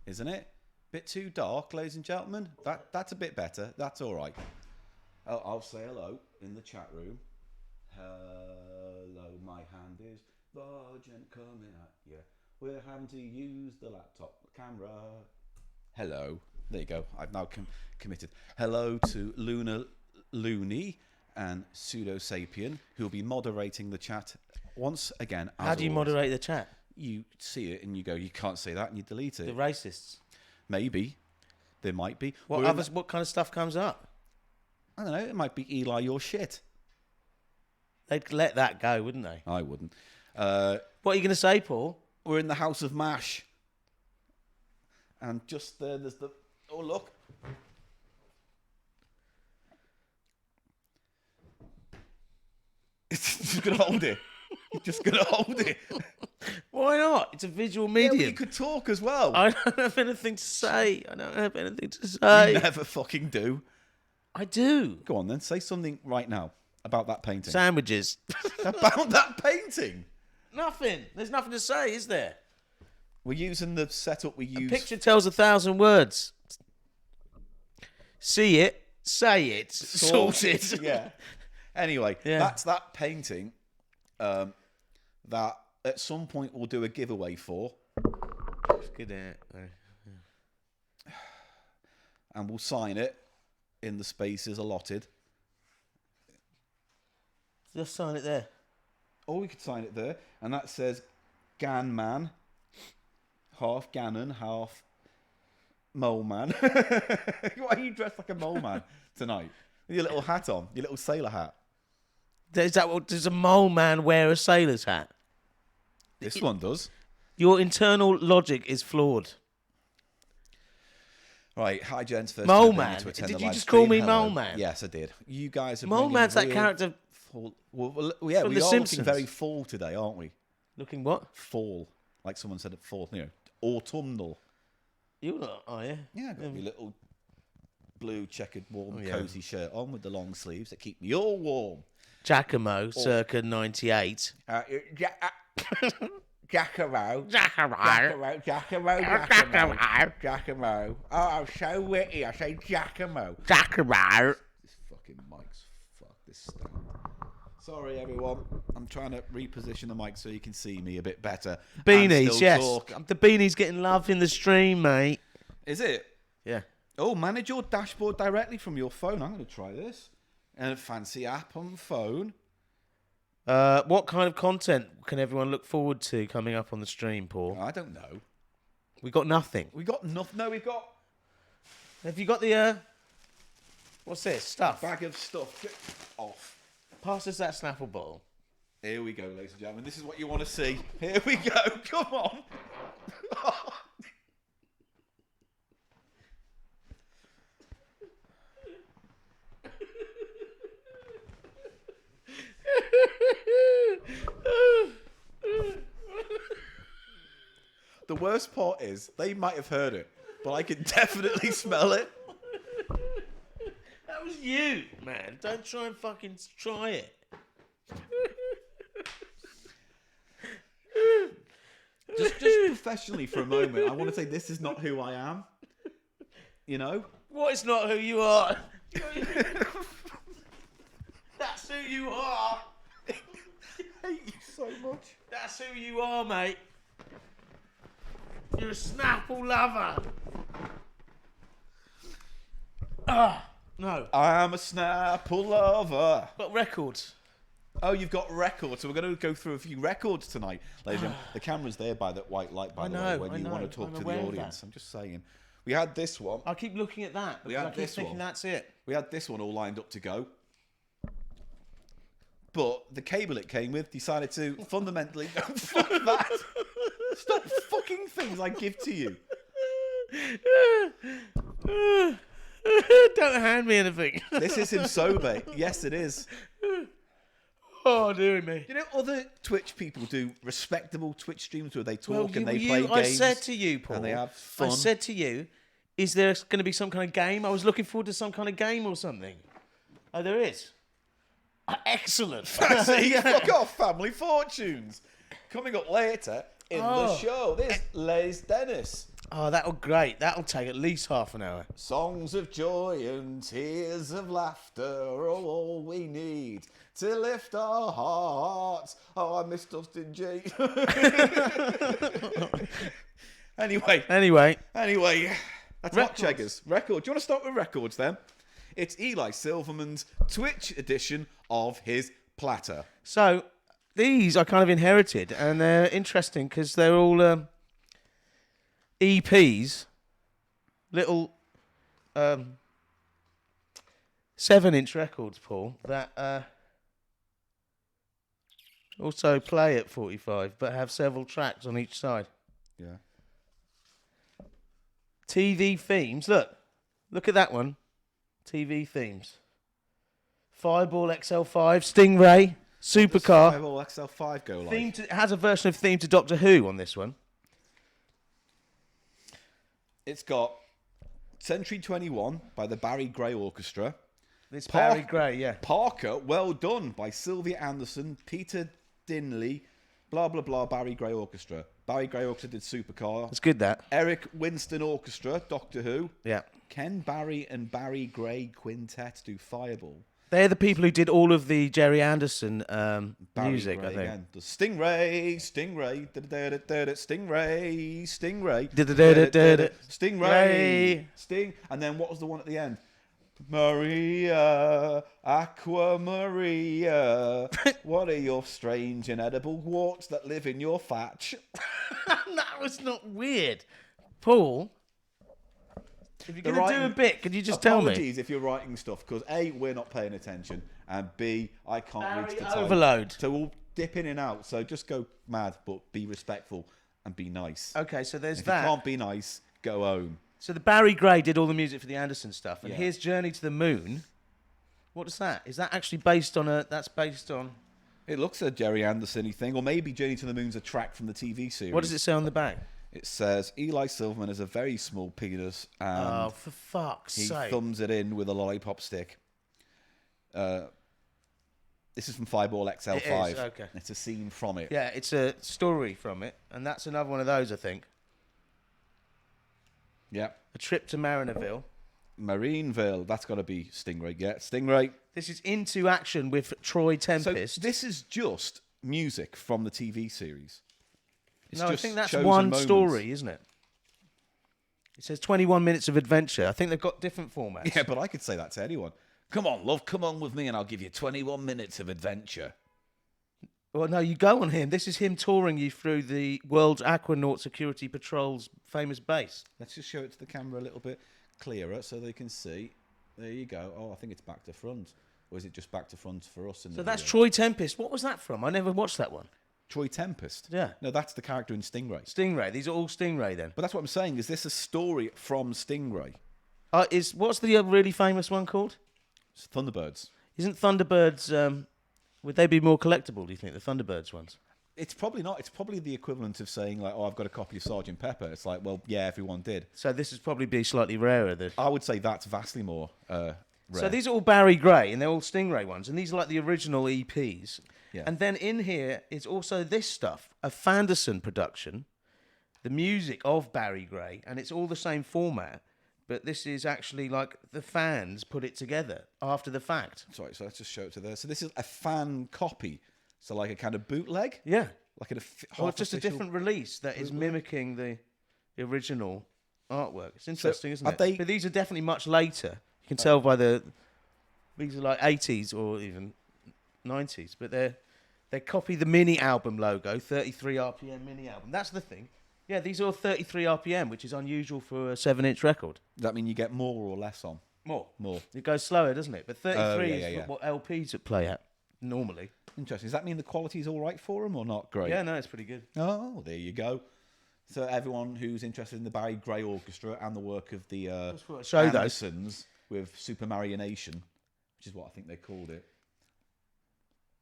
isn't it? Bit too dark, ladies and gentlemen. That's a bit better. That's all right. I'll say hello in the chat room. Hello, my hand is large and coming at you. We're having to use the laptop camera. Hello. There you go. I've now committed. Hello to Luna Looney and Pseudo Sapien, who will be moderating the chat once again. How do you moderate the chat? You see it and you go, you can't say that, and you delete it. The racists. Maybe. There might be. What kind of stuff comes up? I don't know. It might be Eli, you're shit. They'd let that go, wouldn't they? I wouldn't. What are you going to say, Paul? We're in the House of Mash. And just there's the... Oh, look. It's just going to hold it. You're just going to hold it. Why not? It's a visual Yeah, medium. well, you could talk as well. I don't have anything to say. You never fucking do. I do. Go on then. Say something right now about that painting. Sandwiches. About that painting? Nothing. There's nothing to say, is there? We're using the setup we use. A picture tells 1,000 words. See it, say it, sort it. Yeah. Anyway, Yeah. that's that painting that at some point we'll do a giveaway for. It's good, And we'll sign it in the spaces allotted. Just sign it there. Or we could sign it there. And that says Gan Man. Half Ganon, half Mole Man. Why are you dressed like a mole man tonight? With your little hat on, your little sailor hat. Does a mole man wear a sailor's hat? This one does. Your internal logic is flawed. Right, hi gents. First Mole time Man. to attend Did the you live just call stream. me Hello. Mole Man? Yes, I did. You guys are Mole bringing Man's that real character. Full, yeah, From we The are Simpsons. looking very fall today, aren't we? Looking what? Fall, like someone said at fall. You know, autumnal. You're not, are you? Yeah, I got my little blue checkered warm cozy shirt on with the long sleeves that keep me all warm. Giacomo, circa 98. Giacomo. Oh, I'm so witty. I say Giacomo. Giacomo. This fucking mic's fuck this stand. Sorry, everyone. I'm trying to reposition the mic so you can see me a bit better. Beanies, yes. Talk. The beanie's getting love in the stream, mate. Is it? Yeah. Oh, manage your dashboard directly from your phone. I'm going to try this. And a fancy app on the phone. What kind of content can everyone look forward to coming up on the stream, Paul? I don't know. We got nothing. We got nothing. No, we got Have you got the what's this stuff? a bag of stuff. Get off. Pass us that Snapple bottle. Here we go, ladies and gentlemen. This is what you want to see. Here we go. Come on. The worst part is they might have heard it, but I can definitely smell it. That was you, man. Don't try and fucking try it. Just professionally for a moment, I want to say this is not who I am. You know? What is not who you are? That's who you are. I hate you so much. That's who you are, mate. You're a Snapple lover. No. I am a Snapple lover. Got records. Oh, you've got records. So we're going to go through a few records tonight. Ladies and gentlemen. The camera's there by that white light, by the way, when you want to talk to the audience. I'm just saying. We had this one. I keep looking at that because I keep thinking that's it. We had this one all lined up to go. But the cable it came with decided to fundamentally go, fuck that. Stop fucking things I give to you. Don't hand me anything. This is him sober. Yes, it is. Oh, dear me. You know, other Twitch people do respectable Twitch streams where they talk and they play games. I said to you, Paul. And they have fun. I said to you, is there going to be some kind of game? I was looking forward to some kind of game or something. Oh, there is. Excellent. See, fuck off, Family Fortunes. Coming up later in the show, there's Les Dennis. Oh, that'll great. That'll take at least half an hour. Songs of joy and tears of laughter are all we need to lift our hearts. Oh, I miss Dustin G. Anyway, that's Hot Cheggers. Record. Do you want to start with records then? It's Eli Silverman's Twitch edition of his platter. So, these I kind of inherited, and they're interesting because they're all EPs, little 7-inch records, Paul, that also play at 45, but have several tracks on each side. Yeah. TV themes. Look at that one. TV themes. Fireball XL5, Stingray, Supercar. Fireball XL5 go like? It has a version of theme to Doctor Who on this one. It's got Century 21 by the Barry Gray Orchestra. This Barry Gray, yeah. Parker, Well Done by Sylvia Anderson, Peter Dinley, blah, blah, blah, Barry Gray Orchestra. Barry Gray Orchestra did Supercar. It's good, that. Eric Winston Orchestra, Doctor Who. Yeah. Ken Barry and Barry Gray Quintet do Fireball. They're the people who did all of the Jerry Anderson music, Gray I think. Again. The Stingray, Stingray, Stingray, Stingray, Sting. And then what was the one at the end? Maria, Aqua Maria, what are your strange inedible warts that live in your thatch? That was not weird. Paul, if you're going to do a bit, could you just tell me? Apologies if you're writing stuff, because A, we're not paying attention, and B, I can't reach the time. Overload. So we'll dip in and out, so just go mad, but be respectful and be nice. Okay, so there's If that. you can't be nice, go home. So the Barry Gray did all the music for the Anderson stuff, and Yeah. here's Journey to the Moon. What is that? Is that actually based on That's based on... It looks a Jerry Anderson-y thing, or maybe Journey to the Moon's a track from the TV series. What does it say on the back? It says, Eli Silverman has a very small penis, and Oh, for fuck's he sake. thumbs it in with a lollipop stick. This is from Fireball XL5. It is, okay. It's a scene from it. Yeah, it's a story from it, and that's another one of those, I think. Yeah. A Trip to Marineville. Marineville. That's got to be Stingray. Yeah, Stingray. This is Into Action with Troy Tempest. So this is just music from the TV series. It's No, I just think that's chosen one moments. story, isn't it? It says 21 minutes of adventure. I think they've got different formats. Yeah, but I could say that to anyone. Come on, love, come on with me and I'll give you 21 minutes of adventure. Well, no, you go on him. This is him touring you through the World's Aquanaut Security Patrol's famous base. Let's just show it to the camera a little bit clearer so they can see. There you go. Oh, I think it's back to front. Or is it just back to front for us? So that's Troy Tempest. What was that from? I never watched that one. Troy Tempest? Yeah. No, that's the character in Stingray. Stingray. These are all Stingray then. But that's what I'm saying. Is this a story from Stingray? What's the really famous one called? It's Thunderbirds. Isn't Thunderbirds... would they be more collectible, do you think, the Thunderbirds ones? It's probably not. It's probably the equivalent of saying, like, oh, I've got a copy of Sergeant Pepper. It's like, well, yeah, everyone did. So this is probably be slightly rarer than... I would say that's vastly more rare. So these are all Barry Gray, and they're all Stingray ones, and these are like the original EPs. Yeah. And then in here is also this stuff, a Fanderson production, the music of Barry Gray, and it's all the same format, but this is actually like the fans put it together after the fact. Sorry, so let's just show it to there. So this is a fan copy. So like a kind of bootleg? Yeah. Like Or just a different release that is mimicking the original artwork. It's interesting, isn't it? But these are definitely much later. You can tell by these are like 80s or even 90s, but they copy the mini album logo, 33 RPM mini album. That's the thing. Yeah, these are all 33 RPM, which is unusual for a 7-inch record. Does that mean you get more or less on? More. More. It goes slower, doesn't it? But 33 is yeah. what LPs play at normally. Interesting. Does that mean the quality's all right for them or not? Great. Yeah, no, it's pretty good. Oh, there you go. So everyone who's interested in the Barry Gray Orchestra and the work of the Andersons with Super Marionation, which is what I think they called it.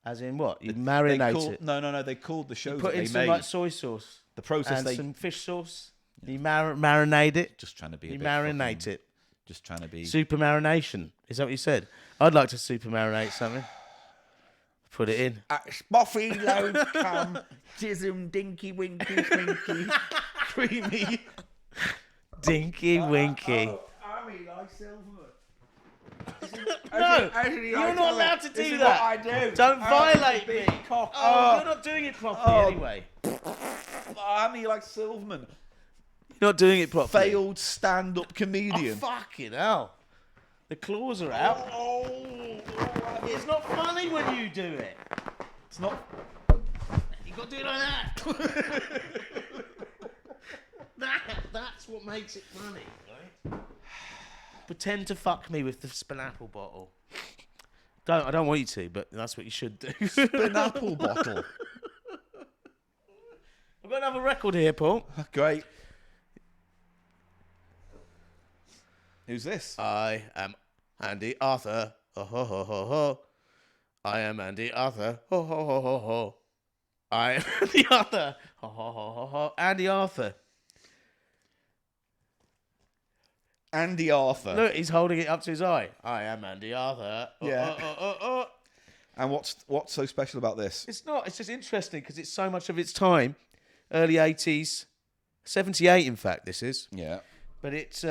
As in what? You marinate it? No. They called the shows Put that in they some made. like soy sauce. The process and some fish sauce. You marinate it. Just trying to be. You marinate it. Just trying to be. Super marination. Is that what you said? I'd like to super marinate something. Put it in. Spoffy, load, cum, jism, dinky, winky, swinky, creamy. Dinky Winky. I mean, like Silverman. No, you're not allowed to do that. This is what I do. Don't violate me. Cock. You're not doing it properly anyway. I mean, like Silverman. You're not doing it properly. Failed stand-up comedian. Oh, fucking hell. The claws are out. It's not funny when you do it. It's not. You got to do it like that. That's what makes it funny, right? Pretend to fuck me with the Spinapple bottle. I don't want you to, but that's what you should do. Spinapple bottle. I've got another record here, Paul. Great. Who's this? I am Andy Arthur. Ho ho ho ho ho. I am Andy Arthur. Ho ho ho ho ho. I am Andy Arthur. Ho ho ho ho ho. Andy Arthur. Andy Arthur. Look, he's holding it up to his eye. I am Andy Arthur. Yeah. And what's so special about this? It's not. It's just interesting because it's so much of its time. Early 80s. 78, in fact, this is. Yeah. But it's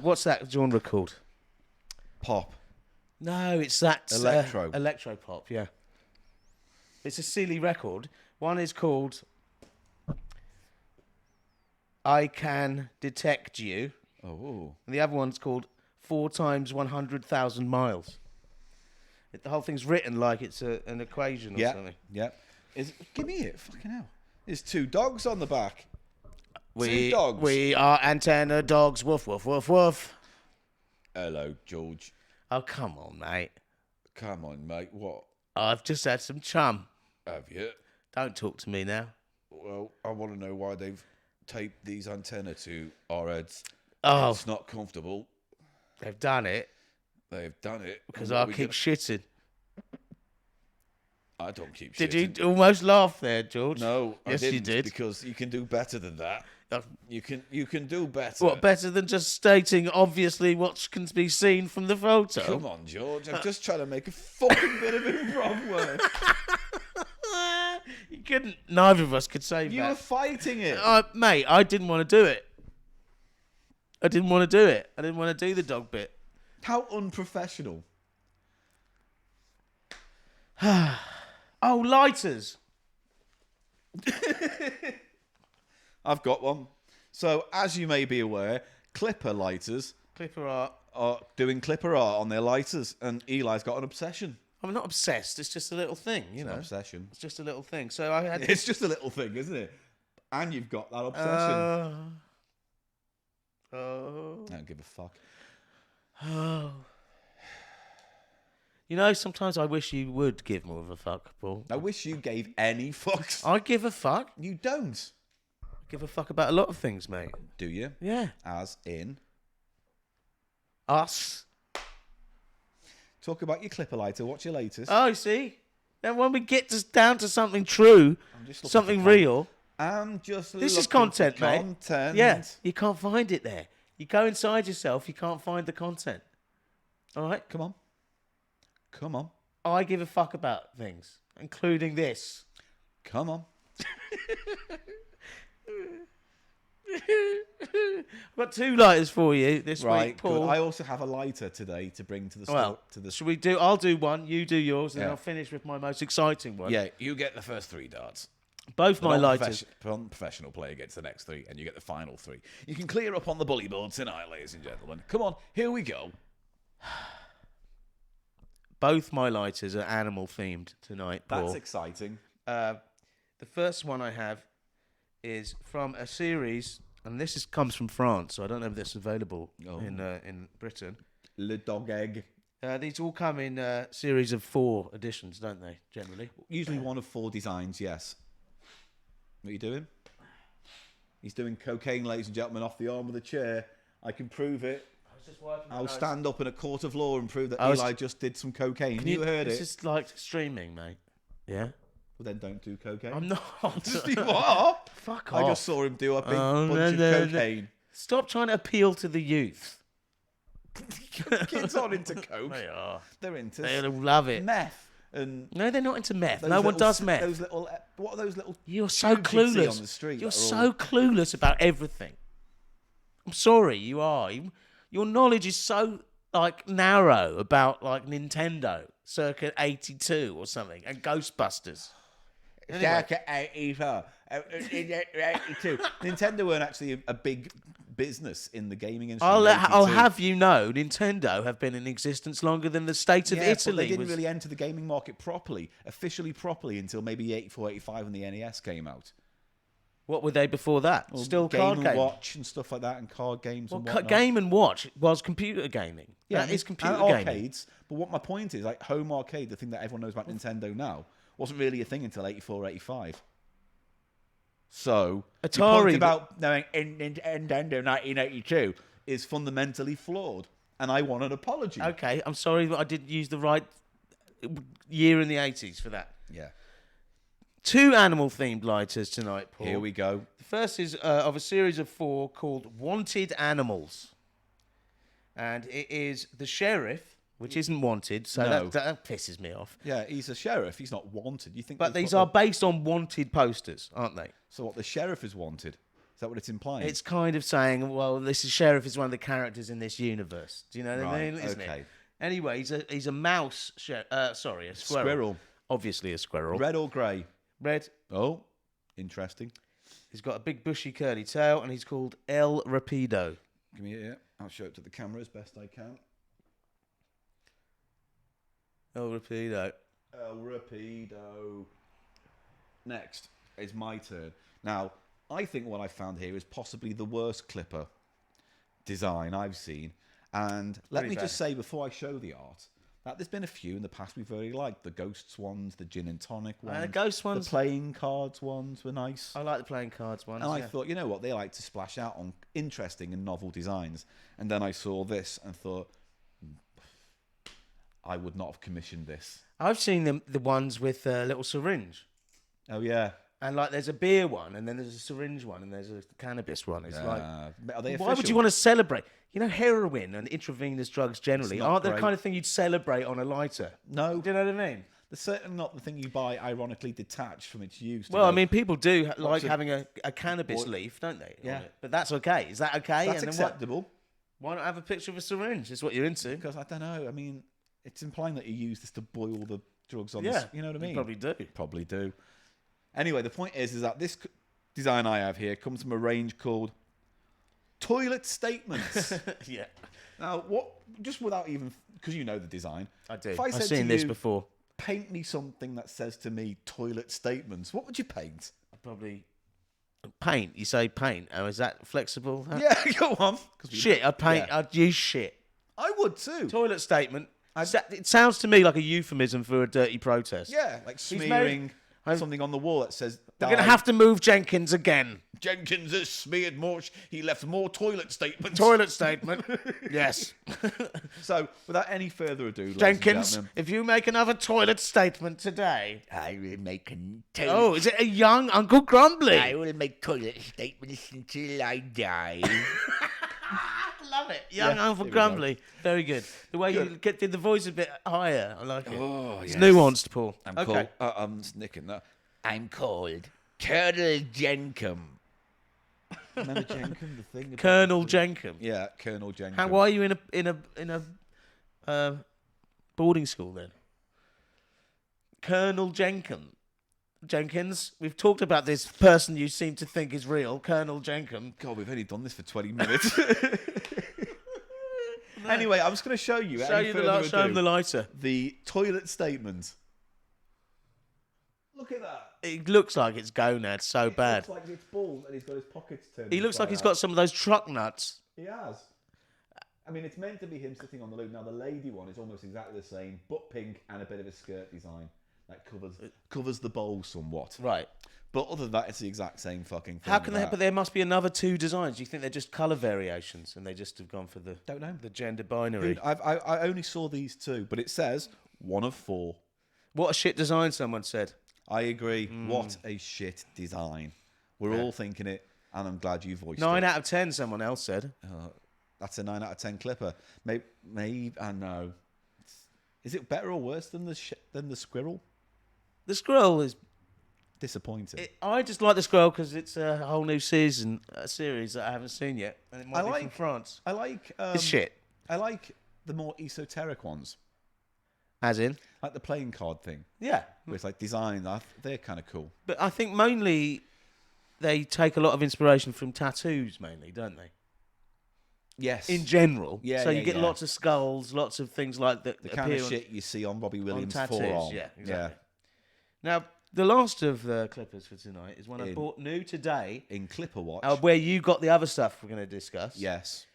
what's that genre called? Pop. No, it's that... Electro. Electro pop, yeah. It's a silly record. One is called... I Can Detect You. Oh. And the other one's called 4 times 100,000 miles. The whole thing's written like it's an equation or something. Yeah. Give me it. Fucking hell. There's 2 dogs on the back. We 2 dogs. We are antenna dogs. Woof, woof, woof, woof. Hello, George. Oh, come on, mate. Come on, mate. What? I've just had some chum. Have you? Don't talk to me now. Well, I want to know why they've taped these antennae to our heads. Oh. It's not comfortable. They've done it. They've done it. Because I keep shitting. I don't keep shitting. Did you almost laugh there, George? No, yes, I didn't, you did. Because you can do better than that. You can do better. What, better than just stating obviously what can be seen from the photo? Come on, George. I'm just trying to make a fucking bit of improv work. You couldn't. Neither of us could say that. You were fighting it. Mate, I didn't want to do it. I didn't want to do it. I didn't want to do the dog bit. How unprofessional. Oh, lighters. I've got one. So, as you may be aware, clipper lighters are doing clipper art on their lighters, and Eli's got an obsession. I'm not obsessed. It's just a little thing, you know. An obsession. It's just a little thing. So I had. It's just a little thing, isn't it? And you've got that obsession. I don't give a fuck. Oh. You know, sometimes I wish you would give more of a fuck, Paul. I wish you gave any fucks. I give a fuck. You don't. I give a fuck about a lot of things, mate. Do you? Yeah. As in? Us. Talk about your clipper lighter. What's your latest? Oh, see? Then when we get down to something true, something real. This is content, mate. Content. Yeah. You can't find it there. You go inside yourself, you can't find the content. All right? Come on. Come on. I give a fuck about things, including this. Come on. I've got 2 lighters for you this week, Paul. Good. I also have a lighter today to bring to the store. Should we do? I'll do one. You do yours, and I'll finish with my most exciting one. Yeah, you get the first 3 darts. Both my lighters. Professional player gets the next 3, and you get the final 3. You can clear up on the bully board tonight, ladies and gentlemen. Come on, here we go. Both my lighters are animal themed tonight, Paul. That's exciting. The first one I have is from a series, and this comes from France, so I don't know if this is available in Britain. Le Dog Egg. These all come in a series of 4 editions, don't they, generally? Usually one of 4 designs, yes. What are you doing? He's doing cocaine, ladies and gentlemen, off the arm of the chair. I can prove it. I'll stand up in a court of law and prove that Eli just did some cocaine. You heard it. It's just like streaming, mate. Yeah? Well, then don't do cocaine. I'm not. What? Fuck off. I just saw him do a big bunch of cocaine. Stop trying to appeal to the youth. Kids aren't into coke. They are. They're into They'll love it. Meth. And no, they're not into meth. No one does meth. Those little, what are those little? You're so clueless. On the street You're so clueless about everything. I'm sorry, you are. Your knowledge is so narrow about Nintendo, circa 82 or something, and Ghostbusters. Anyway. Circa 84, 82. Nintendo weren't actually a big business in the gaming industry. I'll have you know, Nintendo have been in existence longer than the state of Italy. But they didn't really enter the gaming market officially properly, until maybe 84, 85 when the NES came out. What were they before that? Well, Still card games? Game & Watch and stuff like that, and card games and whatnot. Game & Watch was computer gaming. Yeah, that is computer gaming. Arcades. But what my point is, home arcade, the thing that everyone knows about Nintendo now, wasn't really a thing until 84, 85. So, Atari about knowing Nintendo 1982 is fundamentally flawed, and I want an apology. Okay, I'm sorry that I didn't use the right year in the 80s for that. Yeah. 2 animal-themed lighters tonight, Paul. Here we go. The first is of a series of 4 called Wanted Animals. And it is the sheriff, which isn't wanted, so that pisses me off. Yeah, he's a sheriff. He's not wanted. You think? But these are based on wanted posters, aren't they? So what, the sheriff is wanted? Is that what it's implying? It's kind of saying, well, sheriff is one of the characters in this universe. Do you know what I mean? Isn't it? Anyway, he's a mouse. A squirrel. Squirrel. Obviously a squirrel. Red or grey? Red. Oh, interesting. He's got a big bushy curly tail, and he's called El Rapido. Give me it. I'll show it to the camera as best I can. El Rapido. El Rapido. Next is my turn. Now, I think what I found here is possibly the worst clipper design I've seen. And let me just say, before I show the art, that there's been a few in the past we've really liked. The Ghosts ones, the Gin and Tonic ones. The Ghost ones. The playing cards ones were nice. I like the playing cards ones. And I thought, you know what, they like to splash out on interesting and novel designs. And then I saw this and thought, I would not have commissioned this. I've seen the ones with a little syringe. Oh, yeah. And there's a beer one, and then there's a syringe one, and there's a cannabis one. It's are they why would you want to celebrate? You know, heroin and intravenous drugs generally aren't the kind of thing you'd celebrate on a lighter. No. Do you know what I mean? They're certainly not the thing you buy ironically detached from its use. Well, I mean, people do like having a cannabis leaf, don't they? Yeah. But that's okay. Is that okay? That's acceptable. Why not have a picture of a syringe? Is what you're into. Because, I don't know, I mean, it's implying that you use this to boil the drugs on this. You know what I mean? You probably do. Anyway, the point is that this design I have here comes from a range called Toilet Statements. Yeah. Now, just without even, because you know the design. I do. If I said I've seen this before. Paint me something that says to me toilet statements, what would you paint? I'd probably paint. You say paint. Oh, is that flexible? Yeah, go on. Shit, I'd use shit. I would too. Toilet statement. It sounds to me like a euphemism for a dirty protest. Yeah, like smearing something on the wall that says, we're going to have to move Jenkins again. Jenkins has smeared more. He left more toilet statements. Toilet statement. Yes. So, without any further ado, Jenkins, if you make another toilet statement today, I will make a toilet. Oh, is it a young Uncle Grumbly? I will make toilet statements until I die. Love it. Young Uncle Grumbly. Very good. The way you did the voice a bit higher. I like it. Oh, it's nuanced, Paul. I'm snicking that. I'm called Colonel Jenkum. Remember Jenkum, the thing? Colonel Jenkum. Yeah, Colonel Jenkum. Why are you in a boarding school then? Colonel Jenkum. Jenkins, we've talked about this person you seem to think is real, Colonel Jenkum. God, we've only done this for 20 minutes. Anyway, I'm just going to show you. Show him the lighter. The toilet statement. Look at that. It looks like it's gonad so bad. It looks like it's bald and he's got his pockets turned. He looks like he's got some of those truck nuts. He has. I mean, it's meant to be him sitting on the loo. Now, the lady one is almost exactly the same, but pink and a bit of a skirt design. That covers the bowl somewhat. Right. But other than that, it's the exact same fucking thing. How can they? But there must be another 2 designs. Do you think they're just colour variations and they just have gone for the gender binary? Dude, I only saw these 2, but it says 1 of 4. What a shit design, someone said. I agree. What a shit design. We're all thinking it, and I'm glad you voiced it. 9 out of 10, someone else said. That's a 9 out of 10 clipper. Maybe I know. Is it better or worse than the squirrel? The squirrel is disappointing. I just like the squirrel because it's a whole new series that I haven't seen yet, and it might be from France. I like it's shit. I like the more esoteric ones, as in like the playing card thing. Yeah, where it's like design. They're kind of cool. But I think mainly they take a lot of inspiration from tattoos, mainly, don't they? Yes. In general. Yeah. So you get lots of skulls, lots of things like that. The kind of shit you see on Robbie Williams' on tattoos. forearm. Yeah, exactly. Yeah. Now, the last of the clippers for tonight is one I bought new today. In Clipper Watch. Where you got the other stuff we're going to discuss. Yes.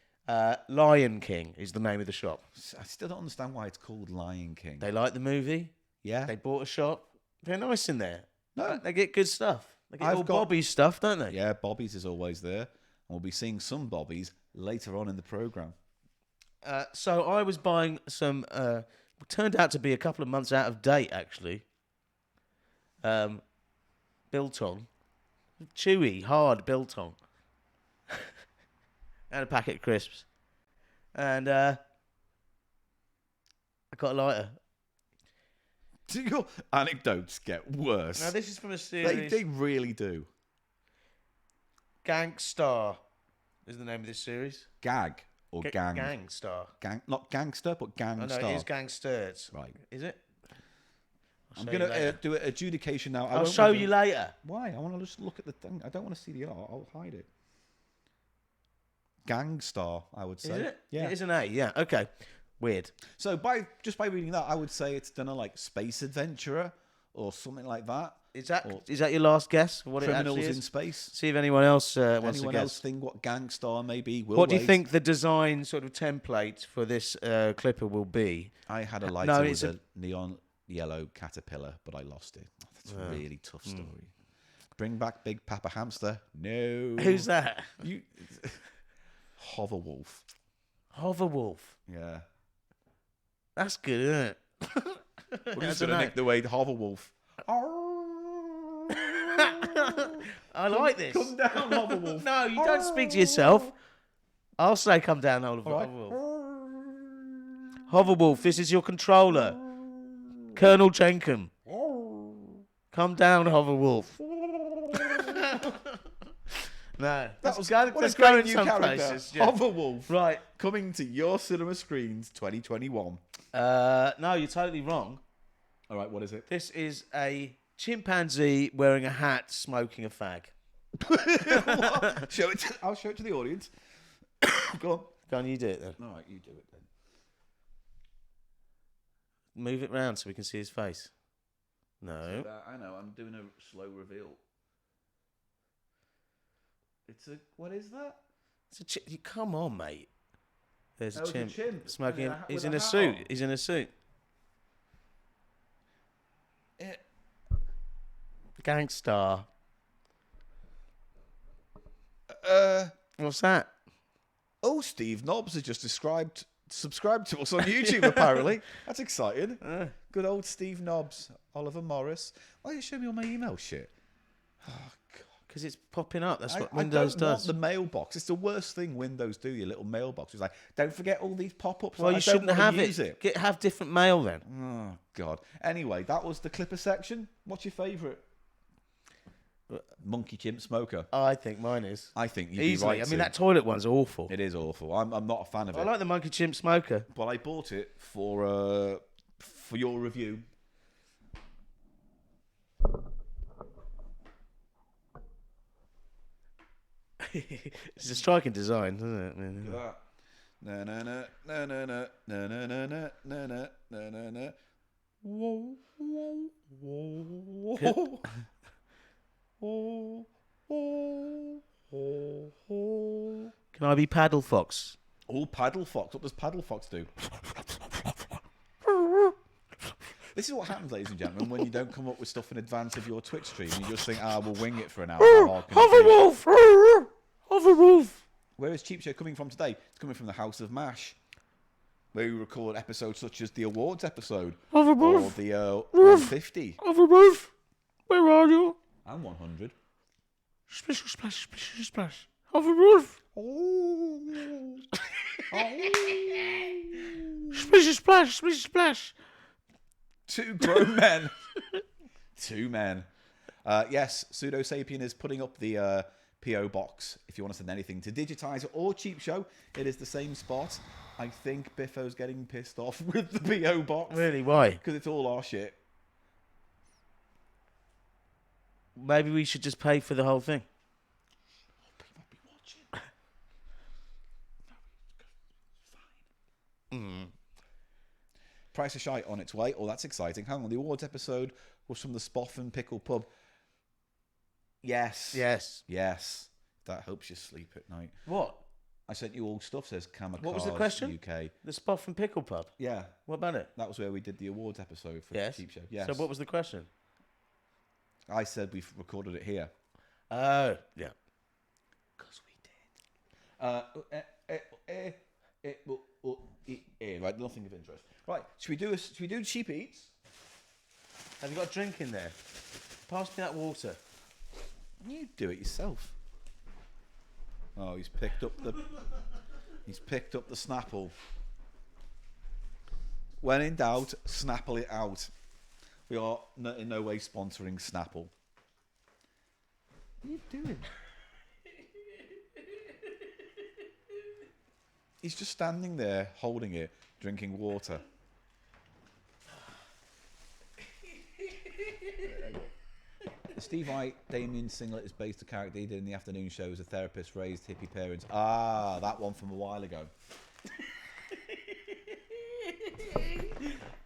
Lion King is the name of the shop. I still don't understand why it's called Lion King. They like the movie. Yeah. They bought a shop. They're nice in there. No. They get good stuff. They get Bobby's stuff, don't they? Yeah, Bobby's is always there. And we'll be seeing some Bobby's later on in the programme. So I was buying some, turned out to be a couple of months out of date, actually. Biltong. Chewy, hard biltong. And a packet of crisps. And I got a lighter. Do your anecdotes get worse? Now, this is from a series. They really do. Gangstar is the name of this series. Gag or gang? Gangstar. Not gangster, but Gangstar. Oh, no, it is Gangsters. Right. Is it? I'm going to do an adjudication now. I'll show you later. Why? I want to just look at the thing. I don't want to see the art. I'll hide it. Gangstar, I would say. Is it? Yeah. It is an A, yeah. Okay. Weird. So by reading that, I would say it's done a space adventurer or something like that. Is that your last guess? What Criminals it actually is? in space. See if anyone else wants to guess. Anyone else think what Gangstar may be? What do you think the design sort of template for this clipper will be? I had a lighter with a neon yellow caterpillar, but I lost it. That's a really tough story. Bring back Big Papa Hamster. No. Who's that? Hoverwolf. Hoverwolf. Yeah. That's good, isn't it? We're just going to nick the way Hoverwolf. I like this. Come down, Hoverwolf. No, you don't speak to yourself. I'll say come down, Hoverwolf. Right. Hoverwolf, this is your controller. Colonel Jenkum. Come down, Hoverwolf. No, that's going some places. Yeah. Hoverwolf, right? Coming to your cinema screens, 2021. No, you're totally wrong. All right, what is it? This is a chimpanzee wearing a hat, smoking a fag. Show it. I'll show it to the audience. Go on, you do it then. All right, you do it then. Move it round so we can see his face. No. I know. I'm doing a slow reveal. What is that? It's a come on, mate. There's a chimp. It's a chimp. Smoking. He's in a suit. He's in a suit. Gangstar. What's that? Oh, Steve Nobbs has just subscribed to us on YouTube, apparently. That's exciting. Good old Steve Nobbs. Oliver Morris. Why are you showing me all my email shit? Oh, God. Because it's popping up. That's what Windows does. The mailbox. It's the worst thing Windows do, your little mailbox. It's like, don't forget all these pop-ups. Well, you shouldn't have it. Have different mail then. Oh, God. Anyway, that was the Clipper section. What's your favourite? Monkey Chimp Smoker. I think mine is. I think you'd easily. Be right. I mean, that toilet one's awful. It is awful. I'm not a fan of it. I like the Monkey Chimp Smoker. But I bought it for your review. It's a striking design, isn't it? Look at that. Na na na na na na na na na na na na na na. Whoa whoa whoa whoa. Can I be Paddle Fox? Oh, Paddle Fox. What does Paddle Fox do? This is what happens, ladies and gentlemen, when you don't come up with stuff in advance of your Twitch stream. You just think, we'll wing it for an hour. Hoverwolf! Hoverwolf! Where is Cheap Show coming from today? It's coming from the House of Mash, where we record episodes such as the awards episode. Hoverwolf! Or the 150. Hoverwolf! Where are you? And 100. Splish, splash, splish, splash. Hoverwolf! Oh. Splish, splash, splish, splash. Two grown men. Two men. Yes, Pseudo Sapien is putting up the PO box if you want to send anything to Digitizer or Cheap Show. It is the same spot. I think Biffo's getting pissed off with the PO box. Really? Why? Because it's all our shit. Maybe we should just pay for the whole thing. People might be watching. Mm. Price of Shite on its way. Oh, that's exciting. Hang on, the awards episode was from the Spoff and Pickle Pub. Yes. Yes. Yes. That helps you sleep at night. What? I sent you all stuff, says Kamikaze What was the question? UK. The Spoff and Pickle Pub? Yeah. What about it? That was where we did the awards episode for Yes. Cheap Show. Yes. So what was the question? I said we've recorded it here. Oh, yeah. Because we did. Right, nothing of interest. Right, should we do Cheap Eats? Have you got a drink in there? Pass me that water. You do it yourself. Oh, he's picked up the Snapple. When in doubt, Snapple it out. We are in no way sponsoring Snapple. What are you doing? He's just standing there, holding it, drinking water. Steve White, Damien Singlet is based the character he did in the afternoon show as a therapist, raised hippie parents. Ah, that one from a while ago.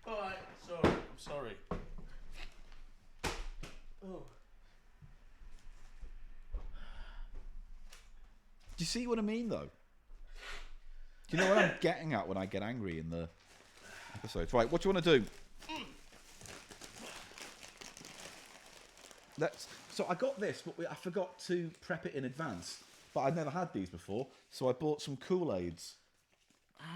Alright, sorry. I'm sorry. Oh. Do you see what I mean, though? Do you know what I'm getting at when I get angry in the episodes? Right, what do you want to do? So I got this, but I forgot to prep it in advance. But I'd never had these before, so I bought some Kool-Aids.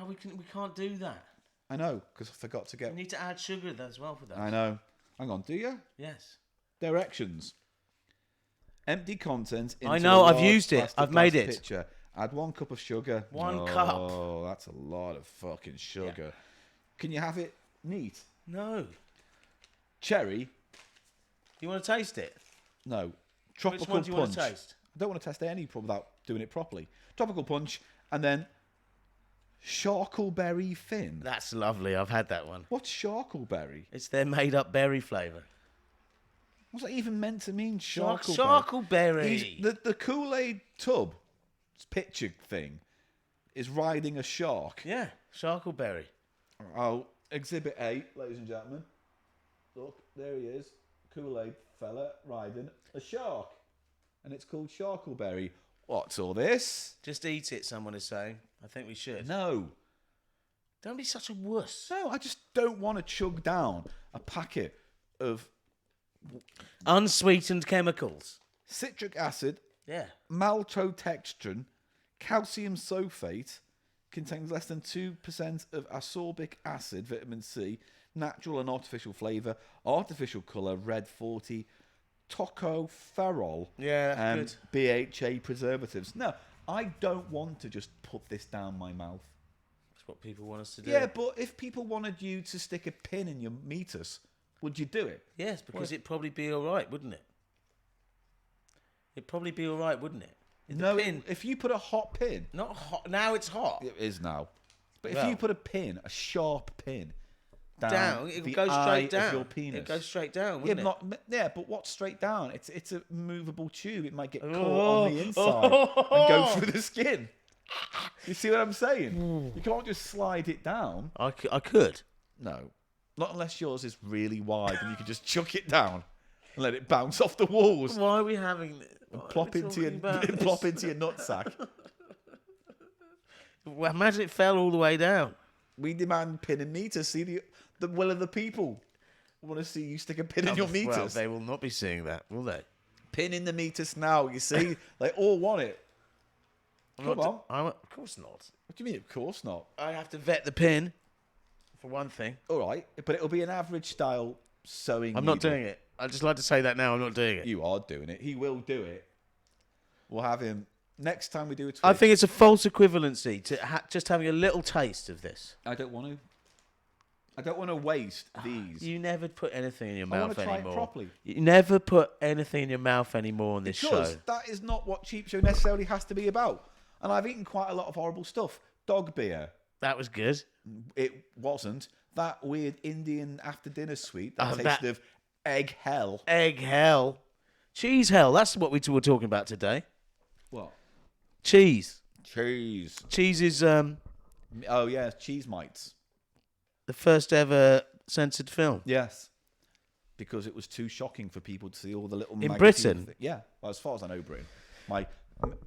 We can't do that. I know, because I forgot to get... We need to add sugar as well for that. I know. Hang on, do you? Yes. Directions. Empty content into I know, a I've large used it. plastic I've made glass it. Pitcher. Add 1 cup of sugar. One cup. Oh, that's a lot of fucking sugar. Yeah. Can you have it neat? No. Cherry? You want to taste it? No. Tropical Which one do you punch. want to taste? I don't want to test any without doing it properly. Tropical punch, and then charcoalberry fin. That's lovely. I've had that one. What's charcoalberry? It's their made-up berry flavour. What's that even meant to mean? Charcoalberry. Charcoalberry. The Kool-Aid tub picture thing is riding a shark. Yeah, charcoalberry. Oh, Exhibit A, ladies and gentlemen. Look, there he is. Kool-Aid fella riding a shark. And it's called charcoalberry. What's all this? Just eat it, someone is saying. I think we should. No. Don't be such a wuss. No, I just don't want to chug down a packet of Unsweetened chemicals. citric acid, Yeah. maltodextrin, calcium sulfate, contains less than 2% of ascorbic acid, vitamin C, natural and artificial flavour, artificial colour, red 40, tocopherol, Yeah, and good. BHA preservatives. No, I don't want to just put this down my mouth. That's what people want us to do. Yeah, but if people wanted you to stick a pin in your meatus, would you do it? Yes, because it'd probably be all right, wouldn't it? It'd probably be all right, wouldn't it? No, if you put a hot pin... Not hot. Now it's hot. It is now. But if Well. you put a pin, a sharp pin, Down. It the goes eye straight of down. your penis. It goes straight down, Yeah, wouldn't it? but what's straight down? It's a movable tube. It might get caught Oh. on the inside and go through the skin. You see what I'm saying? You can't just slide it down. I could. No. Not unless yours is really wide and you can just chuck it down and let it bounce off the walls Why are we having this? and plop into your nutsack. Well, imagine it fell all the way down. We demand pin and meter. See the will of the people. We want to see you stick a pin in your meters. Well, they will not be seeing that, will they? Pin in the meters now. You see, they all want it. Come on. Of course not. What do you mean? Of course not. I have to vet the pin, for one thing. All right, but it'll be an average style sewing. I'm not needle. doing it. I'd just like to say that now. I'm not doing it. You are doing it. He will do it. We'll have him next time we do a Twitch. I think it's a false equivalency to just having a little taste of this. I don't want to. I don't want to waste these. You never put anything in your I mouth want to try anymore. it properly. You never put anything in your mouth anymore on this Because show. that is not what Cheap Show necessarily has to be about. And I've eaten quite a lot of horrible stuff. Dog beer. That was good. It wasn't. That weird Indian after dinner sweet that Oh, tasted of egg hell. Egg hell. Cheese hell. That's what we were talking about today. What? Cheese. Cheese. Cheese is Oh, yeah, cheese mites. the first ever censored film. Yes. Because it was too shocking for people to see all the little... In Britain? Yeah. Well, as far as I know, Britain. My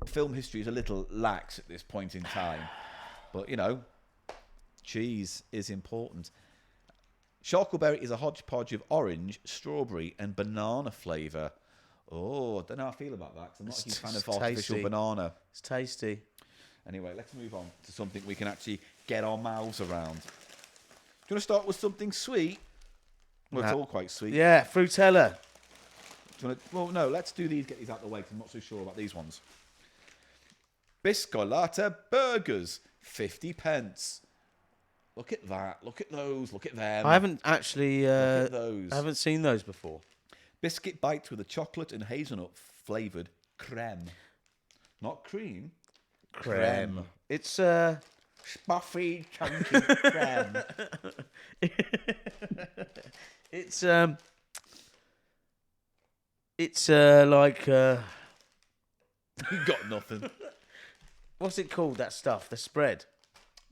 film history is a little lax at this point in time. But, you know, cheese is important. Charcoalberry is a hodgepodge of orange, strawberry, and banana flavour. Oh, I don't know how I feel about that, because I'm not a huge fan of artificial banana. It's tasty. Anyway, let's move on to something we can actually get our mouths around. Do you want to start with something sweet? Well, it's all quite sweet. Yeah, Frutella. Do you want to, well, no, let's do these, get these out of the way, because I'm not so sure about these ones. Biscolata burgers, 50p. Look at that. Look at those. Look at them. I haven't actually Look at those. I haven't seen those before. Biscuit bites with a chocolate and hazelnut flavoured creme. Not cream. Creme. It's Spuffy, chunky creme. it's like You got nothing. what's it called? That stuff, the spread.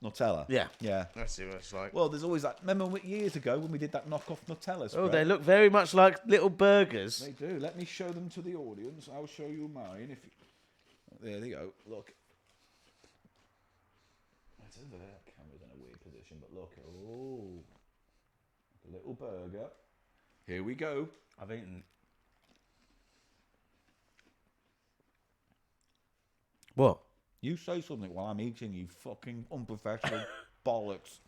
Nutella. Yeah. Yeah. That's what it's like. Well, there's always that. Remember years ago when we did that knockoff Nutella spread? Oh, they look very much like little burgers. They do. Let me show them to the audience. I'll show you mine. If you... There they go. Look. The camera's in a weird position, but look. Oh. A little burger. Here we go. I've eaten. What? You say something while I'm eating, you fucking unprofessional bollocks.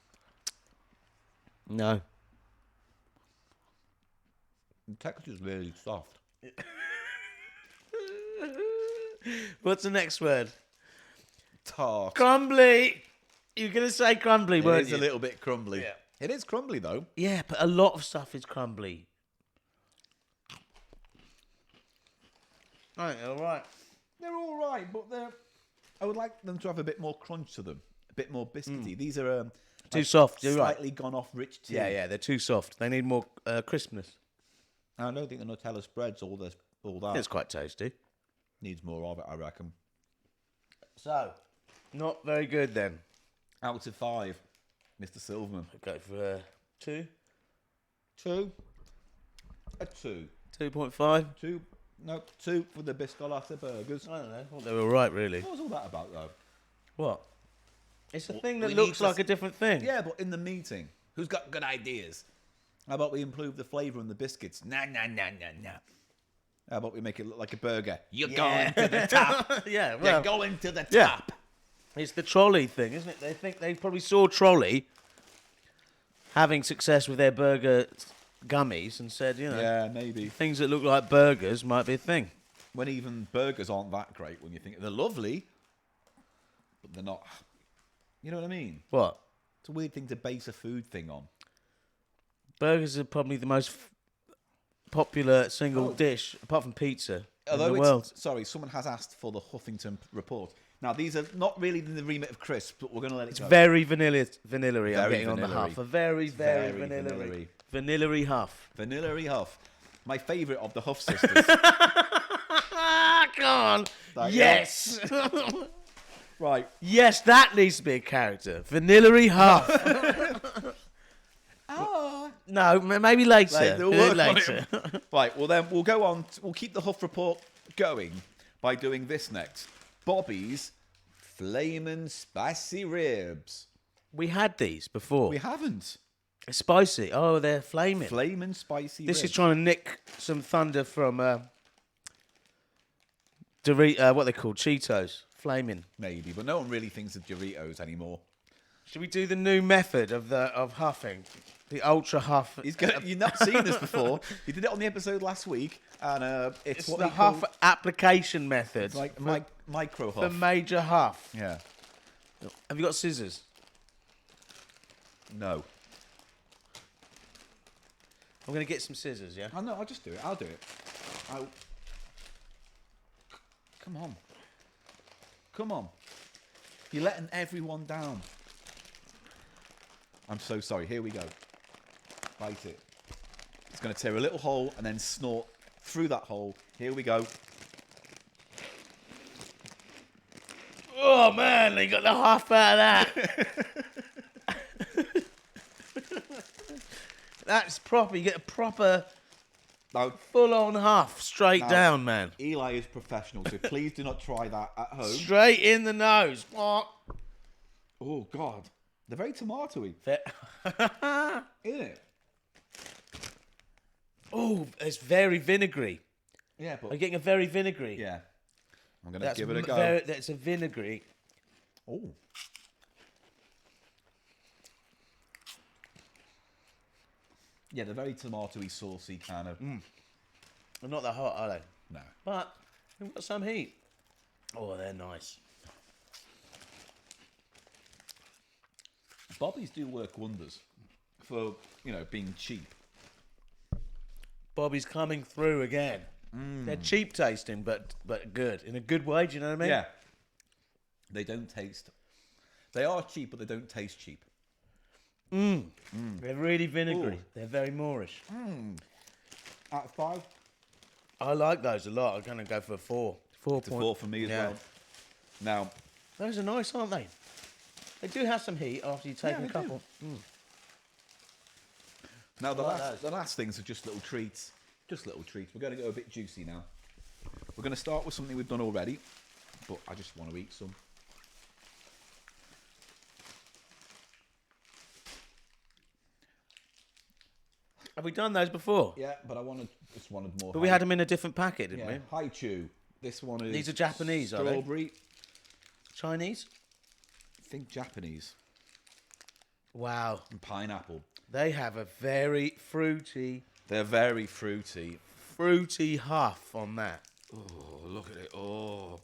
No. The texture's really soft. What's the next word? Tart. Crumbly. You're going to say crumbly, weren't It is you? a little bit crumbly. Yeah. It is crumbly, though. Yeah, but a lot of stuff is crumbly. Right, all right. They're all right, but they're... I would like them to have a bit more crunch to them. A bit more biscuity. These are... Too soft, you're right. Slightly gone off rich tea. Yeah, they're too soft. They need more crispness. I don't think the Nutella spreads all that. It's quite tasty. Needs more of it, I reckon. So, not very good then. Out of 5, Mr. Silverman. I'll go for 2. 2. A 2. 2.5. 2. No, 2 for the Biscolata burgers. I don't know. I thought they were all right, really. What was all that about, though? What? It's a thing we that need looks to like a different thing. Yeah, but in the meeting, who's got good ideas? How about we improve the flavour in the biscuits? Nah. How about we make it look like a burger? You're going to the top. Yeah, You're well, going to the yeah. top. it's the trolley thing, isn't it? They think they probably saw trolley having success with their burger gummies and said, you know, Yeah, maybe. things that look like burgers might be a thing. When even burgers aren't that great when you think they're lovely, but they're not. You know what I mean? What? It's a weird thing to base a food thing on. Burgers are probably the most popular single dish, apart from pizza, in the world. Sorry, someone has asked for the Huffington report. Now, these are not really in the remit of crisp, but we're going to let it go. Very vanilla-y, I'm Very getting on the vanilla-y. huff. A very, very, very vanilla-y. Vanilla-y huff. Vanilla Huff. My favourite of the Huff sisters. Ah, come on. Like, Yes. Right. Yes, that needs to be a character. Vanilla-y huff. Oh. No, maybe later. They'll work on Later. it. Right, well then we'll go on. We'll keep the Huff report going by doing this next. Bobby's Flamin' Spicy Ribs. We had these before. We haven't. It's spicy. Oh, they're flaming. Flamin' Spicy This Ribs. is trying to nick some thunder from what they call Cheetos. Flaming. Maybe, but no one really thinks of Doritos anymore. Should we do the new method of huffing? The ultra huff. You've not seen this before. You did it on the episode last week, and it's what the they call- huff application method. It's like micro for huff. major huff. Yeah. Have you got scissors? No. I'm going to get some scissors, yeah? Oh, no, I'll just do it. I'll do it. Come on. Come on. You're letting everyone down. I'm so sorry. Here we go. Bite it. It's going to tear a little hole and then snort through that hole. Here we go. Oh, man, they got the half out of that. That's proper. You get a proper... Now, full-on huff, straight down, man. Eli is professional, so please do not try that at home. Straight in the nose. What? Oh, God. They're very tomatoey. Isn't it? Oh, it's very vinegary. Yeah, but... I'm getting a very vinegary. Yeah. I'm going to give it a go. That's a vinegary. Oh. Yeah, they're very tomatoey, saucy kind of. They're not that hot, are they? No. But they've got some heat. Oh, they're nice. Bobbies do work wonders for, being cheap. Bobby's coming through again. They're cheap tasting, but good. In a good way, do you know what I mean? Yeah. They don't taste... They are cheap, but they don't taste cheap. They're really vinegary. Ooh. They're very Moorish. Out of 5? I like those a lot. I'm going to go for a 4. 4 It's a 4 for me as well. Now... Those are nice, aren't they? They do have some heat after you take a couple. Now, the last things are just little treats. Just little treats. We're going to go a bit juicy now. We're going to start with something we've done already, but I just want to eat some. Have we done those before? Yeah, but just wanted more. But we had them in a different packet, didn't we? Hi Chew. This one is... These are Japanese, are they? Strawberry. Chinese? I think Japanese. Wow. And pineapple. They have a very fruity... They're very fruity. Fruity huff on that. Oh, look at it. Oh.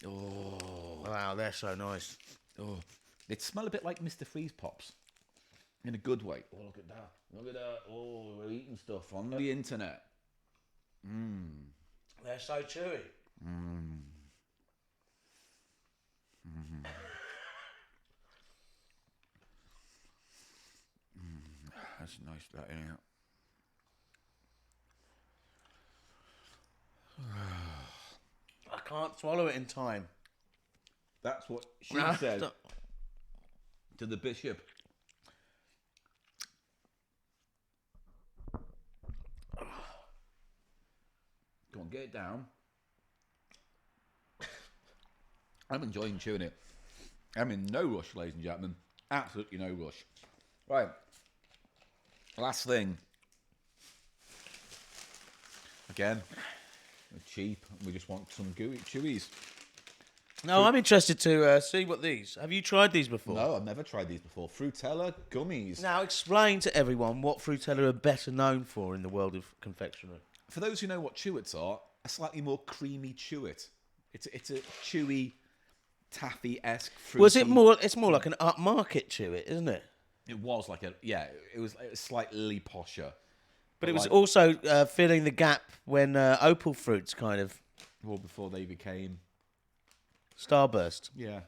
Oh. Wow, they're so nice. Oh. They smell a bit like Mr. Freeze Pops. In a good way. Oh, look at that. Look at that. Oh, we're eating stuff on the internet. They're so chewy. That's nice, that, isn't it? I can't swallow it in time. That's what she said to the bishop. Go on, get it down. I'm enjoying chewing it. I'm in no rush, ladies and gentlemen. Absolutely no rush. Right. Last thing. Again, we're cheap. We just want some gooey chewies. No, I'm interested to see what these... Have you tried these before? No, I've never tried these before. Frutella gummies. Now, explain to everyone what Frutella are better known for in the world of confectionery. For those who know what chewits are, a slightly more creamy chewit. It's a chewy, taffy-esque fruity... Was it more... It's more like an upmarket chewit, isn't it? It was like a... Yeah, it was slightly posher. But it was also filling the gap when Opal Fruits kind of... Well, before they became... Starburst. Yeah.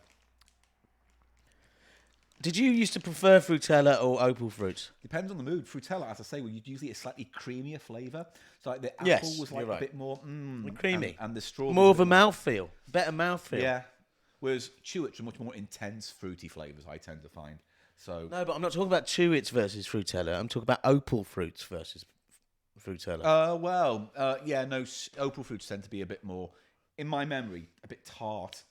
Did you used to prefer Frutella or Opal Fruits? Depends on the mood. Frutella, as I say, well, you'd usually a slightly creamier flavour. So like the apple was like a bit more creamy. And the strawberry More of a mouthfeel. Better mouthfeel. Yeah. Whereas Chewits are much more intense fruity flavours, I tend to find. So no, but I'm not talking about Chewits versus Frutella. I'm talking about Opal Fruits versus Frutella. Opal Fruits tend to be a bit more, in my memory, a bit tart.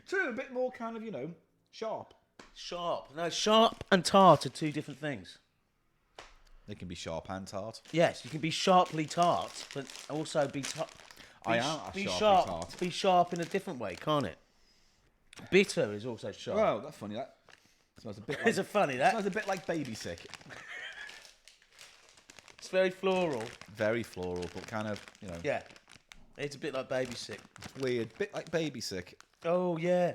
True, a bit more kind of, sharp. Sharp. No, sharp and tart are two different things. They can be sharp and tart. Yes, you can be sharply tart, but also be tart. I am a sharply tart. Be sharp in a different way, can't it? Bitter is also sharp. Oh, that's funny. That smells a bit. Is it funny that? Smells a bit like baby sick. It's very floral. Very floral, but kind of, Yeah, it's a bit like baby sick. Weird, bit like baby sick. Oh yeah.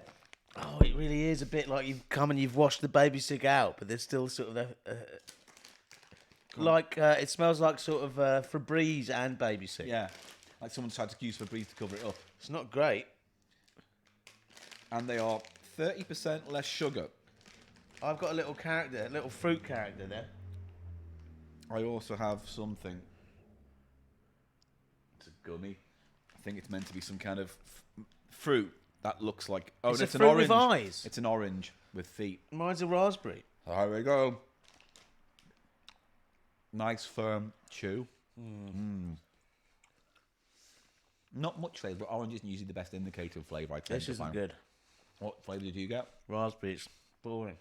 Oh, it really is a bit like you've come and you've washed the baby sick out, but there's still sort of Like it smells like sort of Febreze and Baby Sick. Yeah, like someone tried to use Febreze to cover it up. It's not great. And they are 30% less sugar. I've got a little fruit character there. I also have something. It's a gummy. I think it's meant to be some kind of fruit that looks like. Oh, it's no, it's fruit an orange. with eyes. It's an orange with feet. Mine's a raspberry. There we go. Nice firm chew. Not much flavour, but orange isn't usually the best indicator of flavour. I tend This to isn't find. good. What flavour did you get? Raspberry. It's boring.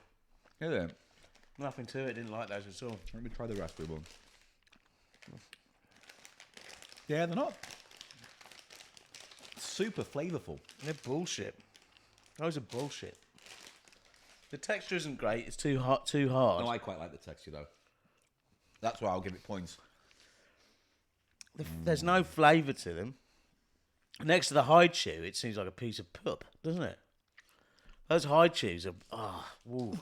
Here then. Nothing to it. Didn't like those at all. Let me try the raspberry one. Yeah, they're not super flavourful. They're bullshit. Those are bullshit. The texture isn't great. It's too hot, too hard. No, I quite like the texture though. That's why I'll give it points. There's no flavour to them. Next to the hide chew, it seems like a piece of poop, doesn't it? Those hide chews are, woo.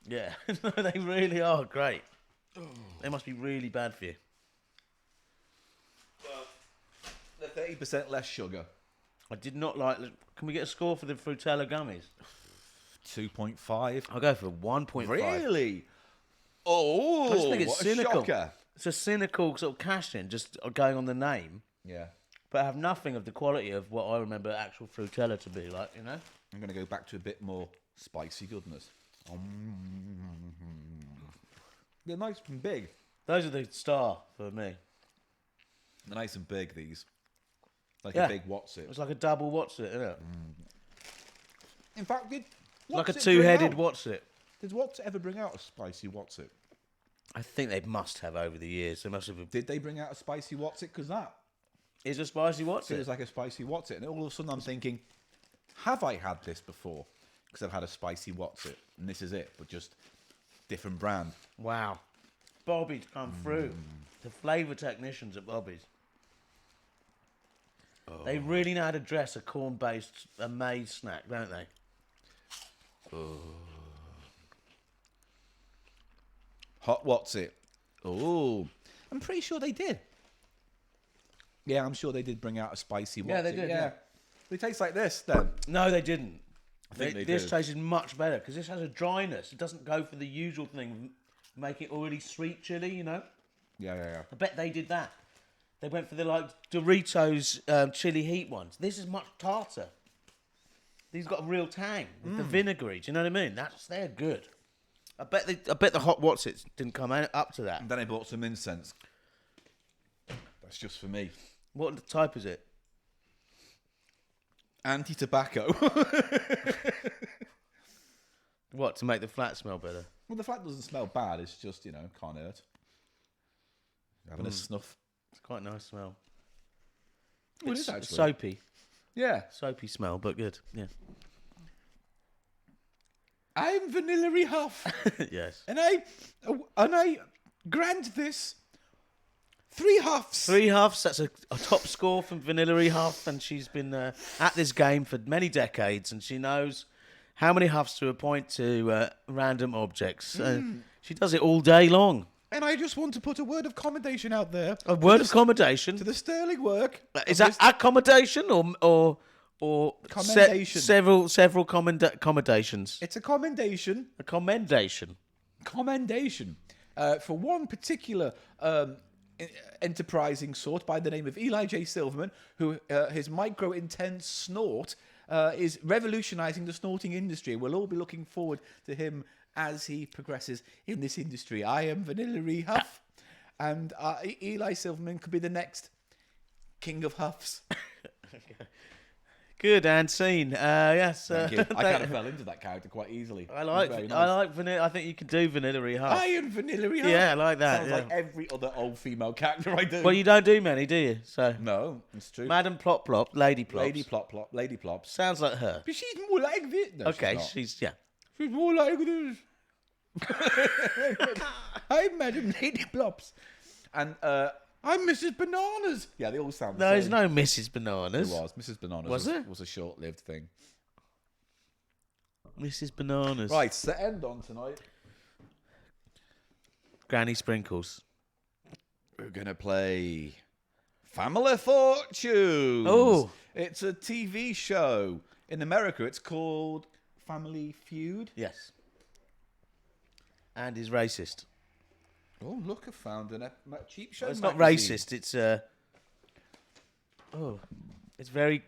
Yeah, they really are great. They must be really bad for you. They're 30% less sugar. I did not like. Can we get a score for the Frutella gummies? 2.5. I'll go for 1.5. Really? Oh, I just think it's what cynical. A shocker. It's a cynical sort of cash in, just going on the name, Yeah. but have nothing of the quality of what I remember actual Frutella to be like. You know. I'm going to go back to a bit more spicy goodness. They're nice and big. Those are the star for me. They're nice and big, these. Like Yeah. a big what's it. It's like a double what's it, isn't it? In fact, did Like a What's It two-headed bring out? what's it. Did What's It ever bring out a spicy What's It? I think they must have over the years. They must have. Did they bring out a spicy What's It? Because that Is a spicy what's feels it? like a spicy What's It. And all of a sudden I'm thinking, have I had this before? Because I've had a spicy What's It. And this is it, but just different brand. Wow. Bobby's come through. The flavour technicians at Bobby's. They really know how to dress a corn-based maize snack, don't they? Hot What's It? Oh, I'm pretty sure they did. Yeah, I'm sure they did bring out a spicy What's It. they did, yeah. It tastes like this then. No, they didn't. think they This did. tasted much better because this has a dryness. It doesn't go for the usual thing, make it already sweet chili, you know? Yeah. I bet they did that. They went for the like Doritos chili heat ones. This is much tartar. These got a real tang with the vinegary. Do you know what I mean? They're good. I bet the hot Whatsits didn't come up to that. And then I bought some incense. That's just for me. What type is it? Anti-tobacco. What, to make the flat smell better? Well, the flat doesn't smell bad. It's just, can't hurt. Having a snuff. It's quite a nice smell. Well, it is It's actually. soapy. Yeah. Soapy smell, but good. Yeah. I'm Vanilla Huff. Yes. and I grant this 3 huffs. 3 huffs. That's a top score from Vanilla Huff, and she's been at this game for many decades, and she knows how many huffs to appoint to random objects. She does it all day long. And I just want to put a word of commendation out there. A word of commendation. To the sterling work. Is that accommodation or Commendation. several commendations? It's a commendation. A commendation. Commendation for one particular enterprising sort by the name of Eli J. Silverman, who his micro-intense snort is revolutionising the snorting industry. We'll all be looking forward to him as he progresses in this industry. I am Vanilla Huff, and Eli Silverman could be the next king of huffs. Good and scene. Yes. Thank you. I kind of fell into that character quite easily. I like Vanilla. I think you can do Vanilla Huff. I am Vanilla Huff. Yeah, I like that. Sounds like every other old female character I do. Well, you don't do many, do you? So No, it's true. Madam Plop Plop, Lady Plops. Lady Plop Plop, Lady Plops. Sounds like her. But she's more like this. No, Okay, she's not. she's She's more like this. I'm Madam Lady Plops. And I'm Mrs. Bananas. Yeah, they all sound the There's same. no Mrs. Bananas. It was. Mrs. Bananas Was it? was a short-lived thing. Mrs. Bananas. Right, to end on tonight. Granny Sprinkles. We're going to play Family Fortunes. Oh. It's a TV show. In America, it's called Family Feud. Yes. And is racist. Oh, look, I found a cheap show It's magazine. not racist. It's it's very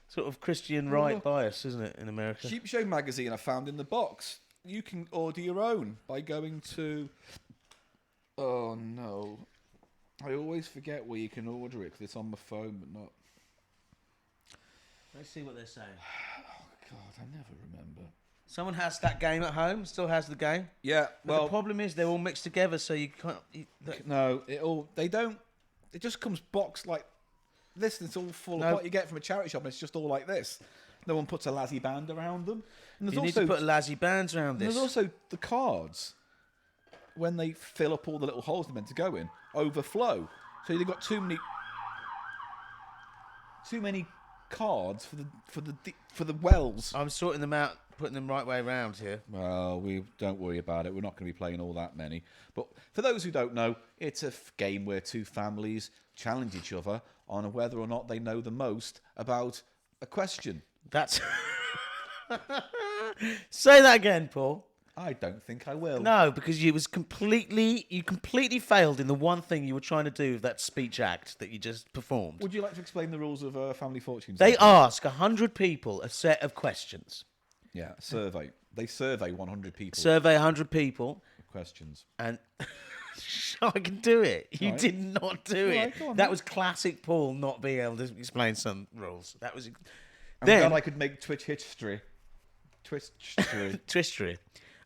sort of Christian right bias, isn't it, in America? Cheap show magazine I found in the box. You can order your own by going to... Oh, no. I always forget where you can order it because it's on my phone, but not... Let's see what they're saying. Oh, God, I never remember. Someone has that game at home, still has the game. Yeah, But the problem is they're all mixed together, so you can't... No, they don't... It just comes boxed like this, and it's all full of what you get from a charity shop, and it's just all like this. No one puts a Lazzy band around them. And You need to put Lazzy bands around this. There's also the cards. When they fill up all the little holes they're meant to go in, overflow. So you've got too many cards for the wells. I'm sorting them out, putting them right way around here. Well, we don't worry about it. We're not going to be playing all that many. But for those who don't know, it's a game where two families challenge each other on whether or not they know the most about a question. That's... Say that again, Paul. I don't think I will. No, because you completely failed in the one thing you were trying to do with that speech act that you just performed. Would you like to explain the rules of Family Fortunes? They ask 100 people a set of questions. Yeah, survey. They survey 100 people. Survey 100 people. Questions. And I can do it. You Right. did not do it. Right, go on, that then. was classic Paul not being able to explain some rules. That was... I'm glad I could make Twitch history. Twistery.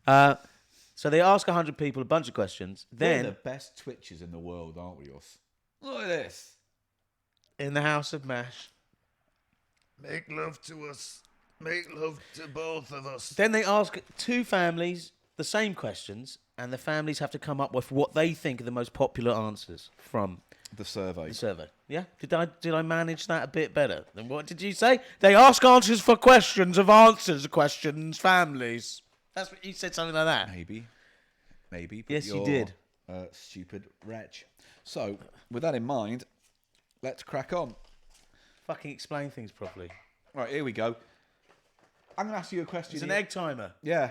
So they ask 100 people a bunch of questions. Then, We're the best Twitchers in the world, aren't we, us? Look at this. in the House of Mash, Make love to us. Make love to both of us. then they ask two families the same questions, and the families have to come up with what they think are the most popular answers from The survey. the survey. Yeah? Did I manage that a bit better? Then what did you say? They ask answers for questions of answers questions, families. That's what you said, something like that. Maybe. But Yes, you you're did. A stupid wretch. So, with that in mind, let's crack on. Fucking explain things properly. Right, here we go. I'm going to ask you a question. It's an here. egg timer. Yeah.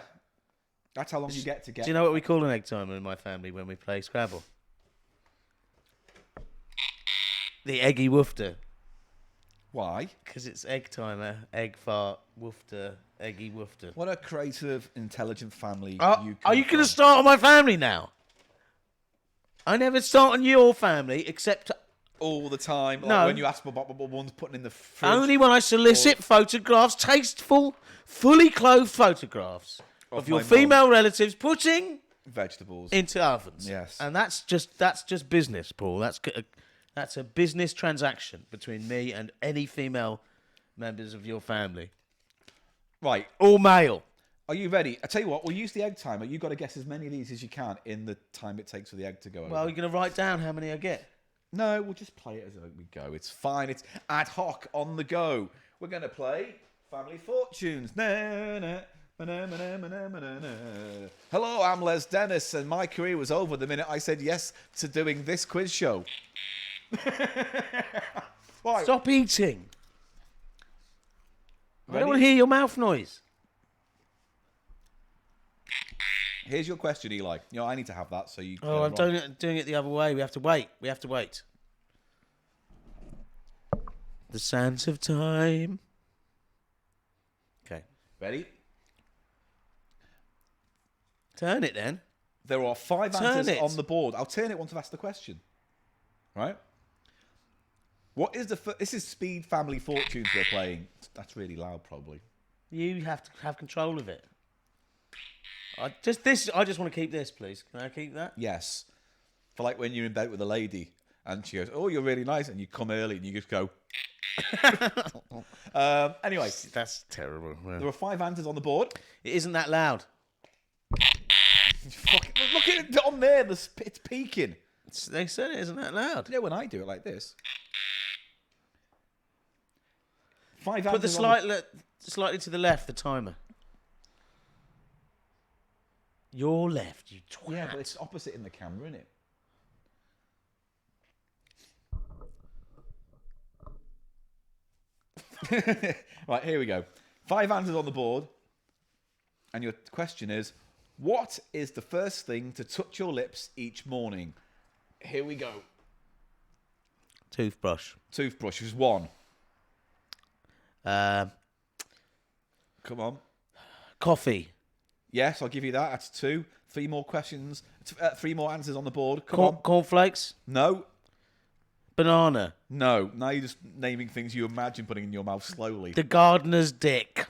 That's how long you get. Do you know what we call an egg timer in my family when we play Scrabble? The eggy woofter. Why? Because it's egg timer, egg fart, woofter, eggy woofter. What a creative, intelligent family you Are you going to start on my family now? I never start on your family except all the time? Like No. when you ask about what one's putting in the fridge. only when I solicit photographs, tasteful, fully clothed photographs of your my mum. female relatives putting Vegetables. into ovens. Yes. And that's just business, Paul. That's a business transaction between me and any female members of your family. Right. All male. Are you ready? I tell you what, we'll use the egg timer. You've got to guess as many of these as you can in the time it takes for the egg to go over. Well, you're going to write down how many I get. No, we'll just play it as we go. It's fine. It's ad hoc, on the go. We're going to play Family Fortunes. Na, na, na, na, na, na, na, na, na. Hello, I'm Les Dennis, and my career was over the minute I said yes to doing this quiz show. Right. Stop eating. I Ready? don't want to hear your mouth noise. Here's your question, Eli. You know, I need to have that, so you. Oh, I'm doing it the other way. We have to wait. The sands of time. Okay. Ready? Turn it then. There are 5 Turn answers it. on the board. I'll turn it once I've asked the question. Right? What is this is Speed Family Fortunes we're playing. That's really loud, probably. You have to have control of it. I just want to keep this, please. Can I keep that? Yes. For like when you're in bed with a lady and she goes, "Oh, you're really nice," and you come early and you just go. Anyway, That's terrible. there are 5 answers on the board. It isn't that loud. Look at it on there. It's peaking. They said it isn't that loud. You know when I do it like this. 5 Put the answers. slightly to the left, the timer. Your left, you twat. Yeah, but it's opposite in the camera, isn't it? Right, here we go. 5 answers on the board. And your question is, what is the first thing to touch your lips each morning? Here we go. Toothbrush. Toothbrush is 1. Come on. Coffee. Yes, I'll give you that. That's 2. 3 more questions. 3 more answers on the board. Come on. Cornflakes. No. Banana. No. Now you're just naming things you imagine putting in your mouth slowly. The gardener's dick.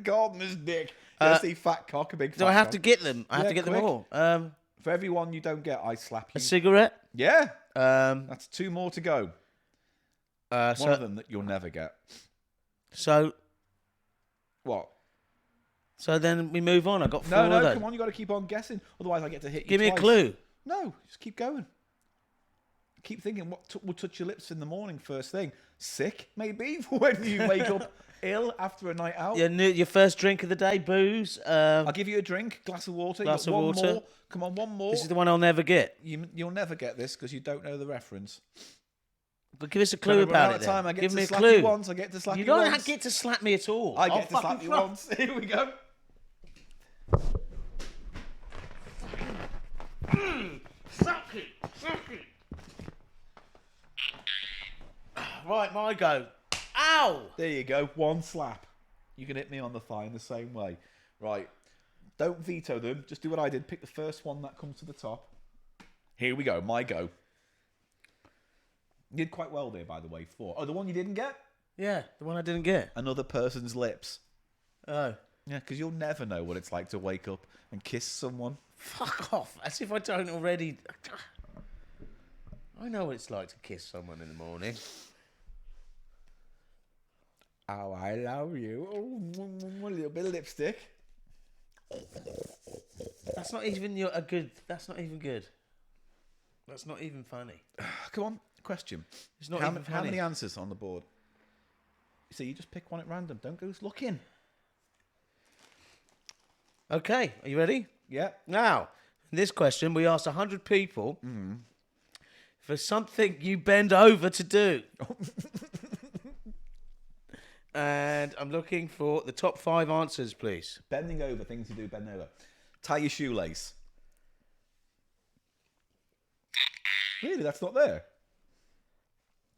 Gardener's dick. You see fat cock, a big fat Do I have cock. to get them? I have to get them all. For every one you don't get, I slap you. A cigarette. Yeah. That's 2 more to go. One of them that you'll never get. So. What? So then we move on. I got 4 No, though. come on. You got to keep on guessing. Otherwise, I get to hit you Give me twice. a clue. No, just keep going. Keep thinking what will touch your lips in the morning first thing. Sick, maybe, when you wake up ill after a night out. Your first drink of the day, booze. I'll give you a drink, glass of water. Glass You got of one water. more. Come on, one more. This is the one I'll never get. You'll never get this because you don't know the reference. But give us a clue about it then. Time. I get Give to me a slap clue. you once. I get to slap you don't once. get to slap me at all. I get to slap you once. Here we go. Suck it. Right, my go. Ow! There you go. 1 slap. You can hit me on the thigh in the same way. Right. Don't veto them. Just do what I did. Pick the first one that comes to the top. Here we go. My go. You did quite well there, by the way. 4. Oh, the one you didn't get? Yeah, the one I didn't get. Another person's lips. Oh. Yeah, because you'll never know what it's like to wake up and kiss someone. Fuck off. As if I don't already. I know what it's like to kiss someone in the morning. Oh, I love you. Oh, a little bit of lipstick. That's not even good. That's not even good. That's not even funny. Come on, question. It's not how, even funny. How many answers on the board? See, you just pick one at random. Don't go looking. Okay, are you ready? Yeah. Now, in this question, we asked 100 people for something you bend over to do. And I'm looking for the top 5 answers, please. Bending over, things you do, bend over. Tie your shoelace. Really, that's not there?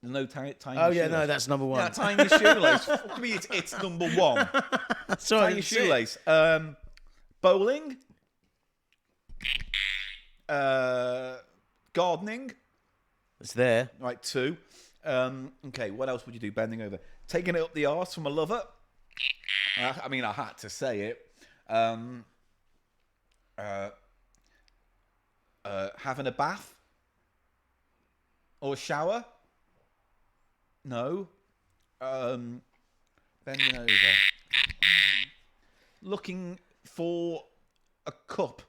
There's no tying your Oh, yeah, shoelace. no, that's number 1. Yeah, tying your shoelace. Fuck me, it's number 1. Sorry, Tying your shoelace. Bowling. Gardening. It's there. Right, 2. Okay, what else would you do bending over? Taking it up the arse from a lover. I mean, I had to say it. Having a bath or a shower? No. Bending over. Looking for a cup.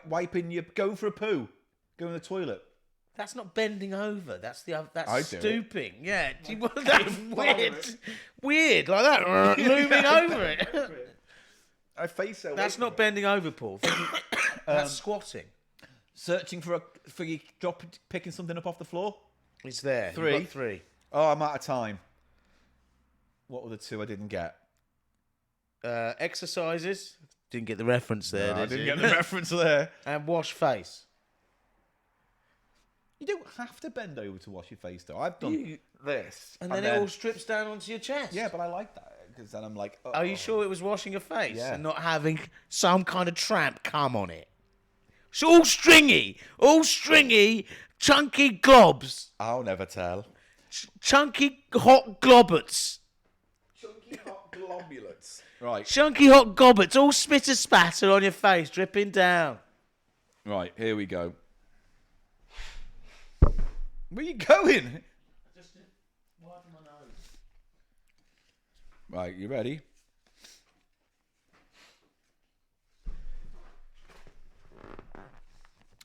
Wiping your... Going for a poo. Going to the toilet. That's not bending over. That's I do stooping. Yeah, that's weird. Weird, like that, looming over it. I face so. That's not bending over, Paul. That's squatting. Searching for you picking something up off the floor. It's there. 3. You've got 3. Oh, I'm out of time. What were the 2 I didn't get? Exercises. Didn't get the reference there. No, I did didn't you? get the reference there. And wash face. You don't have to bend over to wash your face, though. I've done this, and then it all strips down onto your chest. Yeah, but I like that because then I'm like, Are you sure it was washing a face Yeah. and not having some kind of tramp come on it? It's all stringy, chunky globs, I'll never tell. chunky hot globbets, Chunky hot globulets. Right, chunky hot gobbets, all spitter spatter on your face, dripping down. right. Here we go. Where are you going? Just wiping my nose. Right, you ready?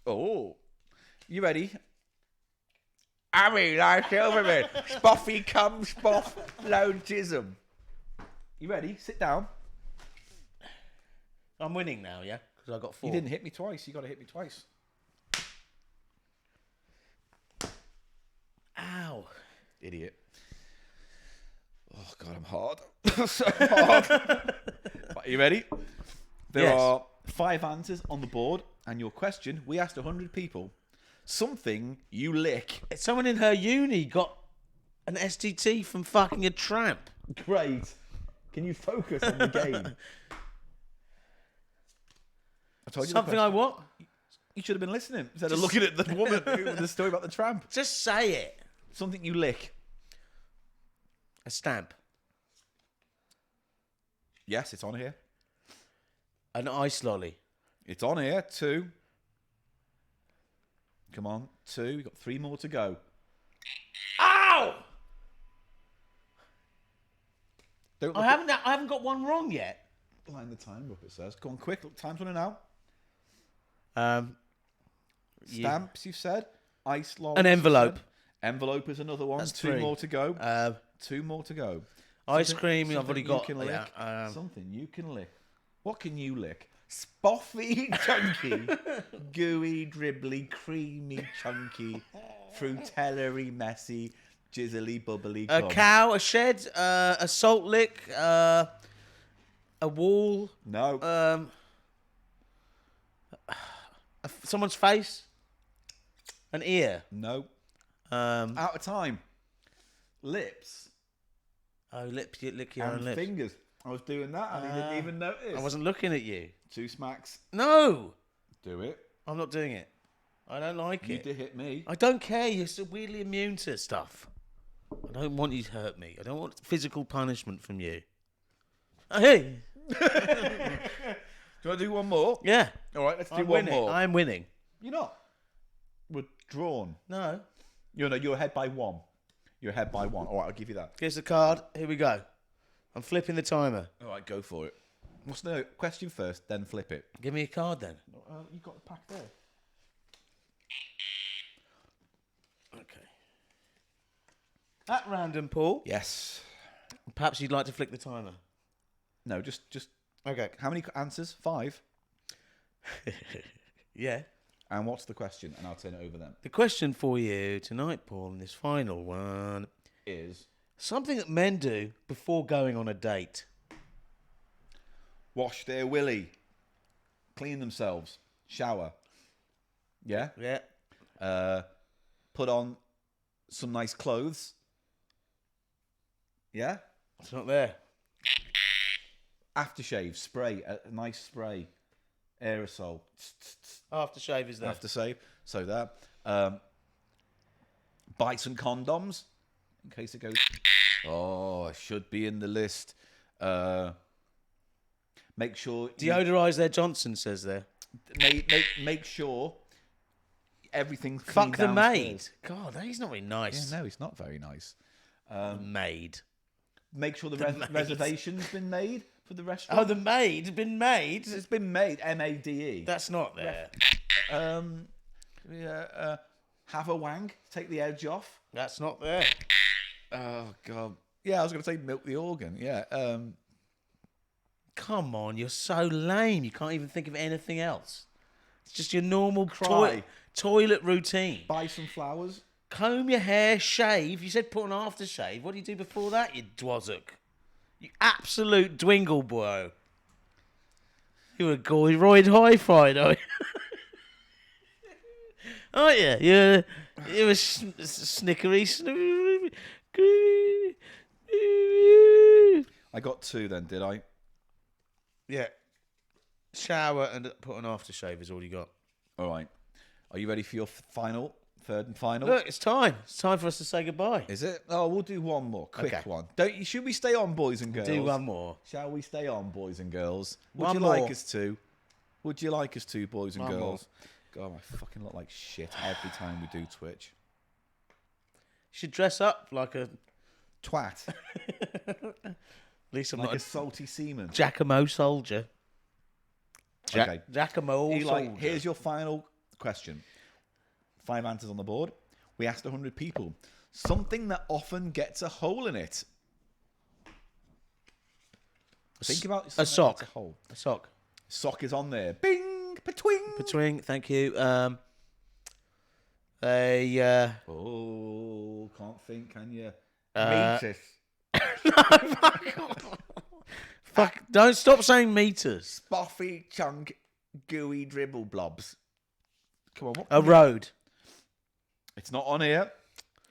Oh, you ready? I mean, like Silverman. Spoffy cum, spoff, load jism. You ready? Sit down. I'm winning now, yeah? Because I got 4. You didn't hit me twice. You got to hit me twice. Ow. Idiot. Oh, God, I'm hard. So hard. Right, you ready? There are 5 answers on the board. And your question, we asked 100 people. Something you lick. Someone in her uni got an STT from fucking a tramp. Great. Can you focus on the game? I told you Something I what? You should have been listening instead of looking at the woman with the story about the tramp. Just say it. Something you lick. A stamp. Yes, it's on here. An ice lolly. It's on here. 2. Come on. 2. We've got 3 more to go. Ow! I haven't got one wrong yet. Line the timer up, it says. Go on, quick. Look, time's running out. Stamps, you've said. Ice lollies. An envelope. Envelope is another one. That's 2 3. more to go. 2 more to go. Ice cream, I've already got. You can lick. Yeah, Something you can lick. What can you lick? Spoffy, chunky, gooey, dribbly, creamy, chunky, fruitellery, messy, jizzly, bubbly. A cow, a shed, a salt lick, a wall. No. Someone's face. An ear. No. Out of time. Lips. Oh, lick your own And lips. fingers. I was doing that and he didn't even notice. I wasn't looking at you. 2 smacks. No! Do it. I'm not doing it. I don't like You it. did hit me. I don't care. You're so weirdly immune to stuff. I don't want you to hurt me. I don't want physical punishment from you. Hey! Do you want to do one more? Yeah. All right, let's do I'm one winning. more. I'm winning. You're not. We're drawn. No. You're ahead by 1. You're ahead by 1. All right, I'll give you that. Here's the card. Here we go. I'm flipping the timer. All right, go for it. What's the question first, then flip it. Give me a card then. You've got the pack there. Okay. At random, Paul. Yes. Perhaps you'd like to flick the timer. No, just. Okay. How many answers? 5. Yeah. And what's the question? And I'll turn it over then. The question for you tonight, Paul, in this final one, Is something that men do before going on a date. wash their willy, clean themselves, shower. Yeah. Yeah. Put on some nice clothes. Yeah. It's not there. Aftershave, spray, a nice spray, aerosol. Aftershave is there. Aftershave, so that. Buy some condoms in case it goes. Oh, it should be in the list. Make sure Deodorize their Johnson, says there. make sure everything's clean Fuck the downstairs. maid. God, he's not very nice. Yeah, no, it's not very nice. Maid. Make sure the maid. reservation's been made for the restaurant. Oh, the maid's been made. It's been made. MADE. That's not there. Have a wank. Take the edge off. That's not there. Oh God. Yeah, I was going to say milk the organ. Yeah. Come on, you're so lame. You can't even think of anything else. It's just your normal Cry. toilet routine. Buy some flowers. Comb your hair, shave. You said put on aftershave. What do you do before that, you dwazzock? You absolute dwingle bro. You were a Royd Hi-Fi, though. Aren't you? You're a snickery. I got 2 then, did I? Yeah. Shower and put on aftershave is all you got. All right. Are you ready for your third and final? Look, it's time. It's time for us to say goodbye. Is it? Oh, we'll do one more. Quick Okay. one. Should we stay on, boys and girls? Do one more. Shall we stay on, boys and girls? Would One you more. like us to? Would you like us to, boys and One girls? God, I fucking look like shit every time we do Twitch. You should dress up like a... Twat. At least I'm Like not a salty seaman. Giacomo soldier. Okay. Giacomo Eli, soldier. here's your final question. 5 answers on the board. We asked 100 people. Something that often gets a hole in it. Think about a sock. A hole. A sock. Sock is on there. Bing, patwing. Patwing. Thank you. Oh, can't think, can you? Meters. Fuck! Don't stop saying meters. Spoffy, chunk, gooey dribble blobs. Come on. A road. It's not on here.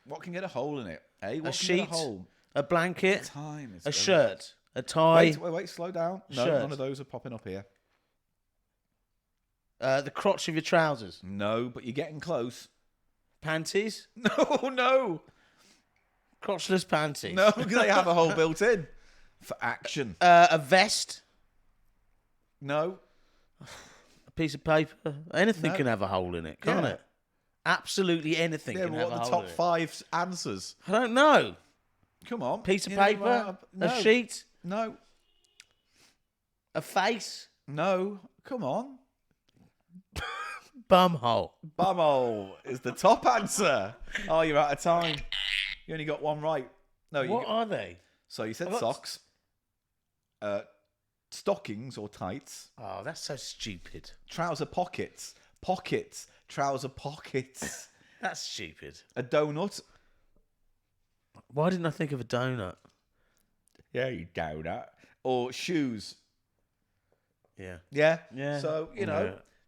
What can get a hole in it? What A can sheet. Get a hole? A blanket. Time. A shirt. A tie. Wait. Slow down. No, shirt. none of those are popping up here. The crotch of your trousers. No, but you're getting close. Panties. No. Crotchless panties. No, because they have a hole built in for action. A vest. No. A piece of paper. Anything can have a hole in it, can't it? Absolutely anything can have a hole in it. What are the top 5 answers? I don't know. Come on. Piece of paper. A sheet. No. A face. No. Come on. Bumhole. Bumhole is the top answer. Oh, you're out of time. You only got one right. No. What are they? So you said socks. Stockings or tights. Oh, that's so stupid. Trouser pockets. Pockets. Trouser pockets. That's stupid. A donut. Why didn't I think of a donut? Yeah, you donut. Or shoes. Yeah. Yeah? Yeah. So,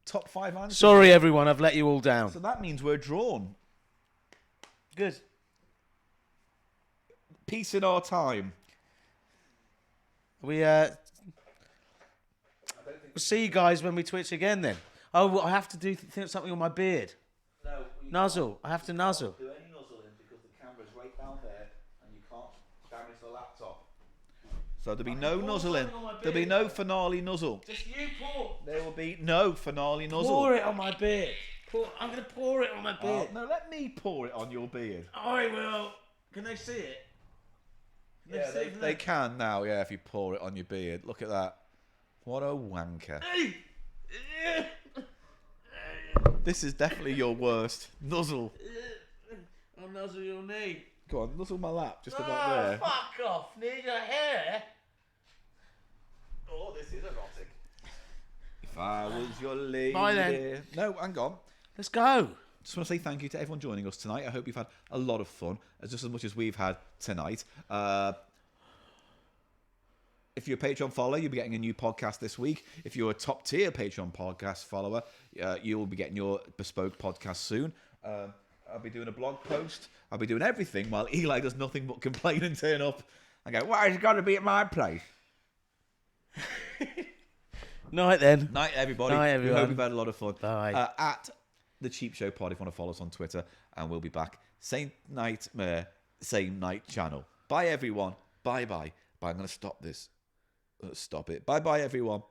top 5 answers. Sorry, everyone. I've let you all down. So that means we're drawn. Good. Peace in our time. We'll see you guys when we Twitch again then. Oh, well, I have to do something on my beard. No. Nuzzle. I have to nuzzle. Do any nuzzling because the camera's right down there and you can't damage the laptop. So there'll be no nuzzling. There'll be no finale nuzzle. Just you pour. There will be no finale nuzzle. Pour it on my beard. I'm going to pour it on my beard. No, let me pour it on your beard. I will. Can they see it? Yeah, they can now, if you pour it on your beard. Look at that. What a wanker. This is definitely your worst. Nuzzle. I'll nuzzle your knee. Go on, nuzzle my lap, just about there. Fuck off, need your hair. Oh, this is erotic. If I was your lady. Bye then. No, hang on. Let's go. Just want to say thank you to everyone joining us tonight. I hope you've had a lot of fun, just as much as we've had tonight. If you're a Patreon follower, you'll be getting a new podcast this week. If you're a top tier Patreon podcast follower, you will be getting your bespoke podcast soon. I'll be doing a blog post. I'll be doing everything while Eli does nothing but complain and turn up and go, why has it got to be at my place? Night then. Night, everybody. Night, everyone. We hope you've had a lot of fun. Bye. At the Cheap Show Pod if you want to follow us on Twitter, and we'll be back. Same nightmare, same night channel. Bye, everyone. Bye. I'm going to stop this. Stop it. Bye, everyone.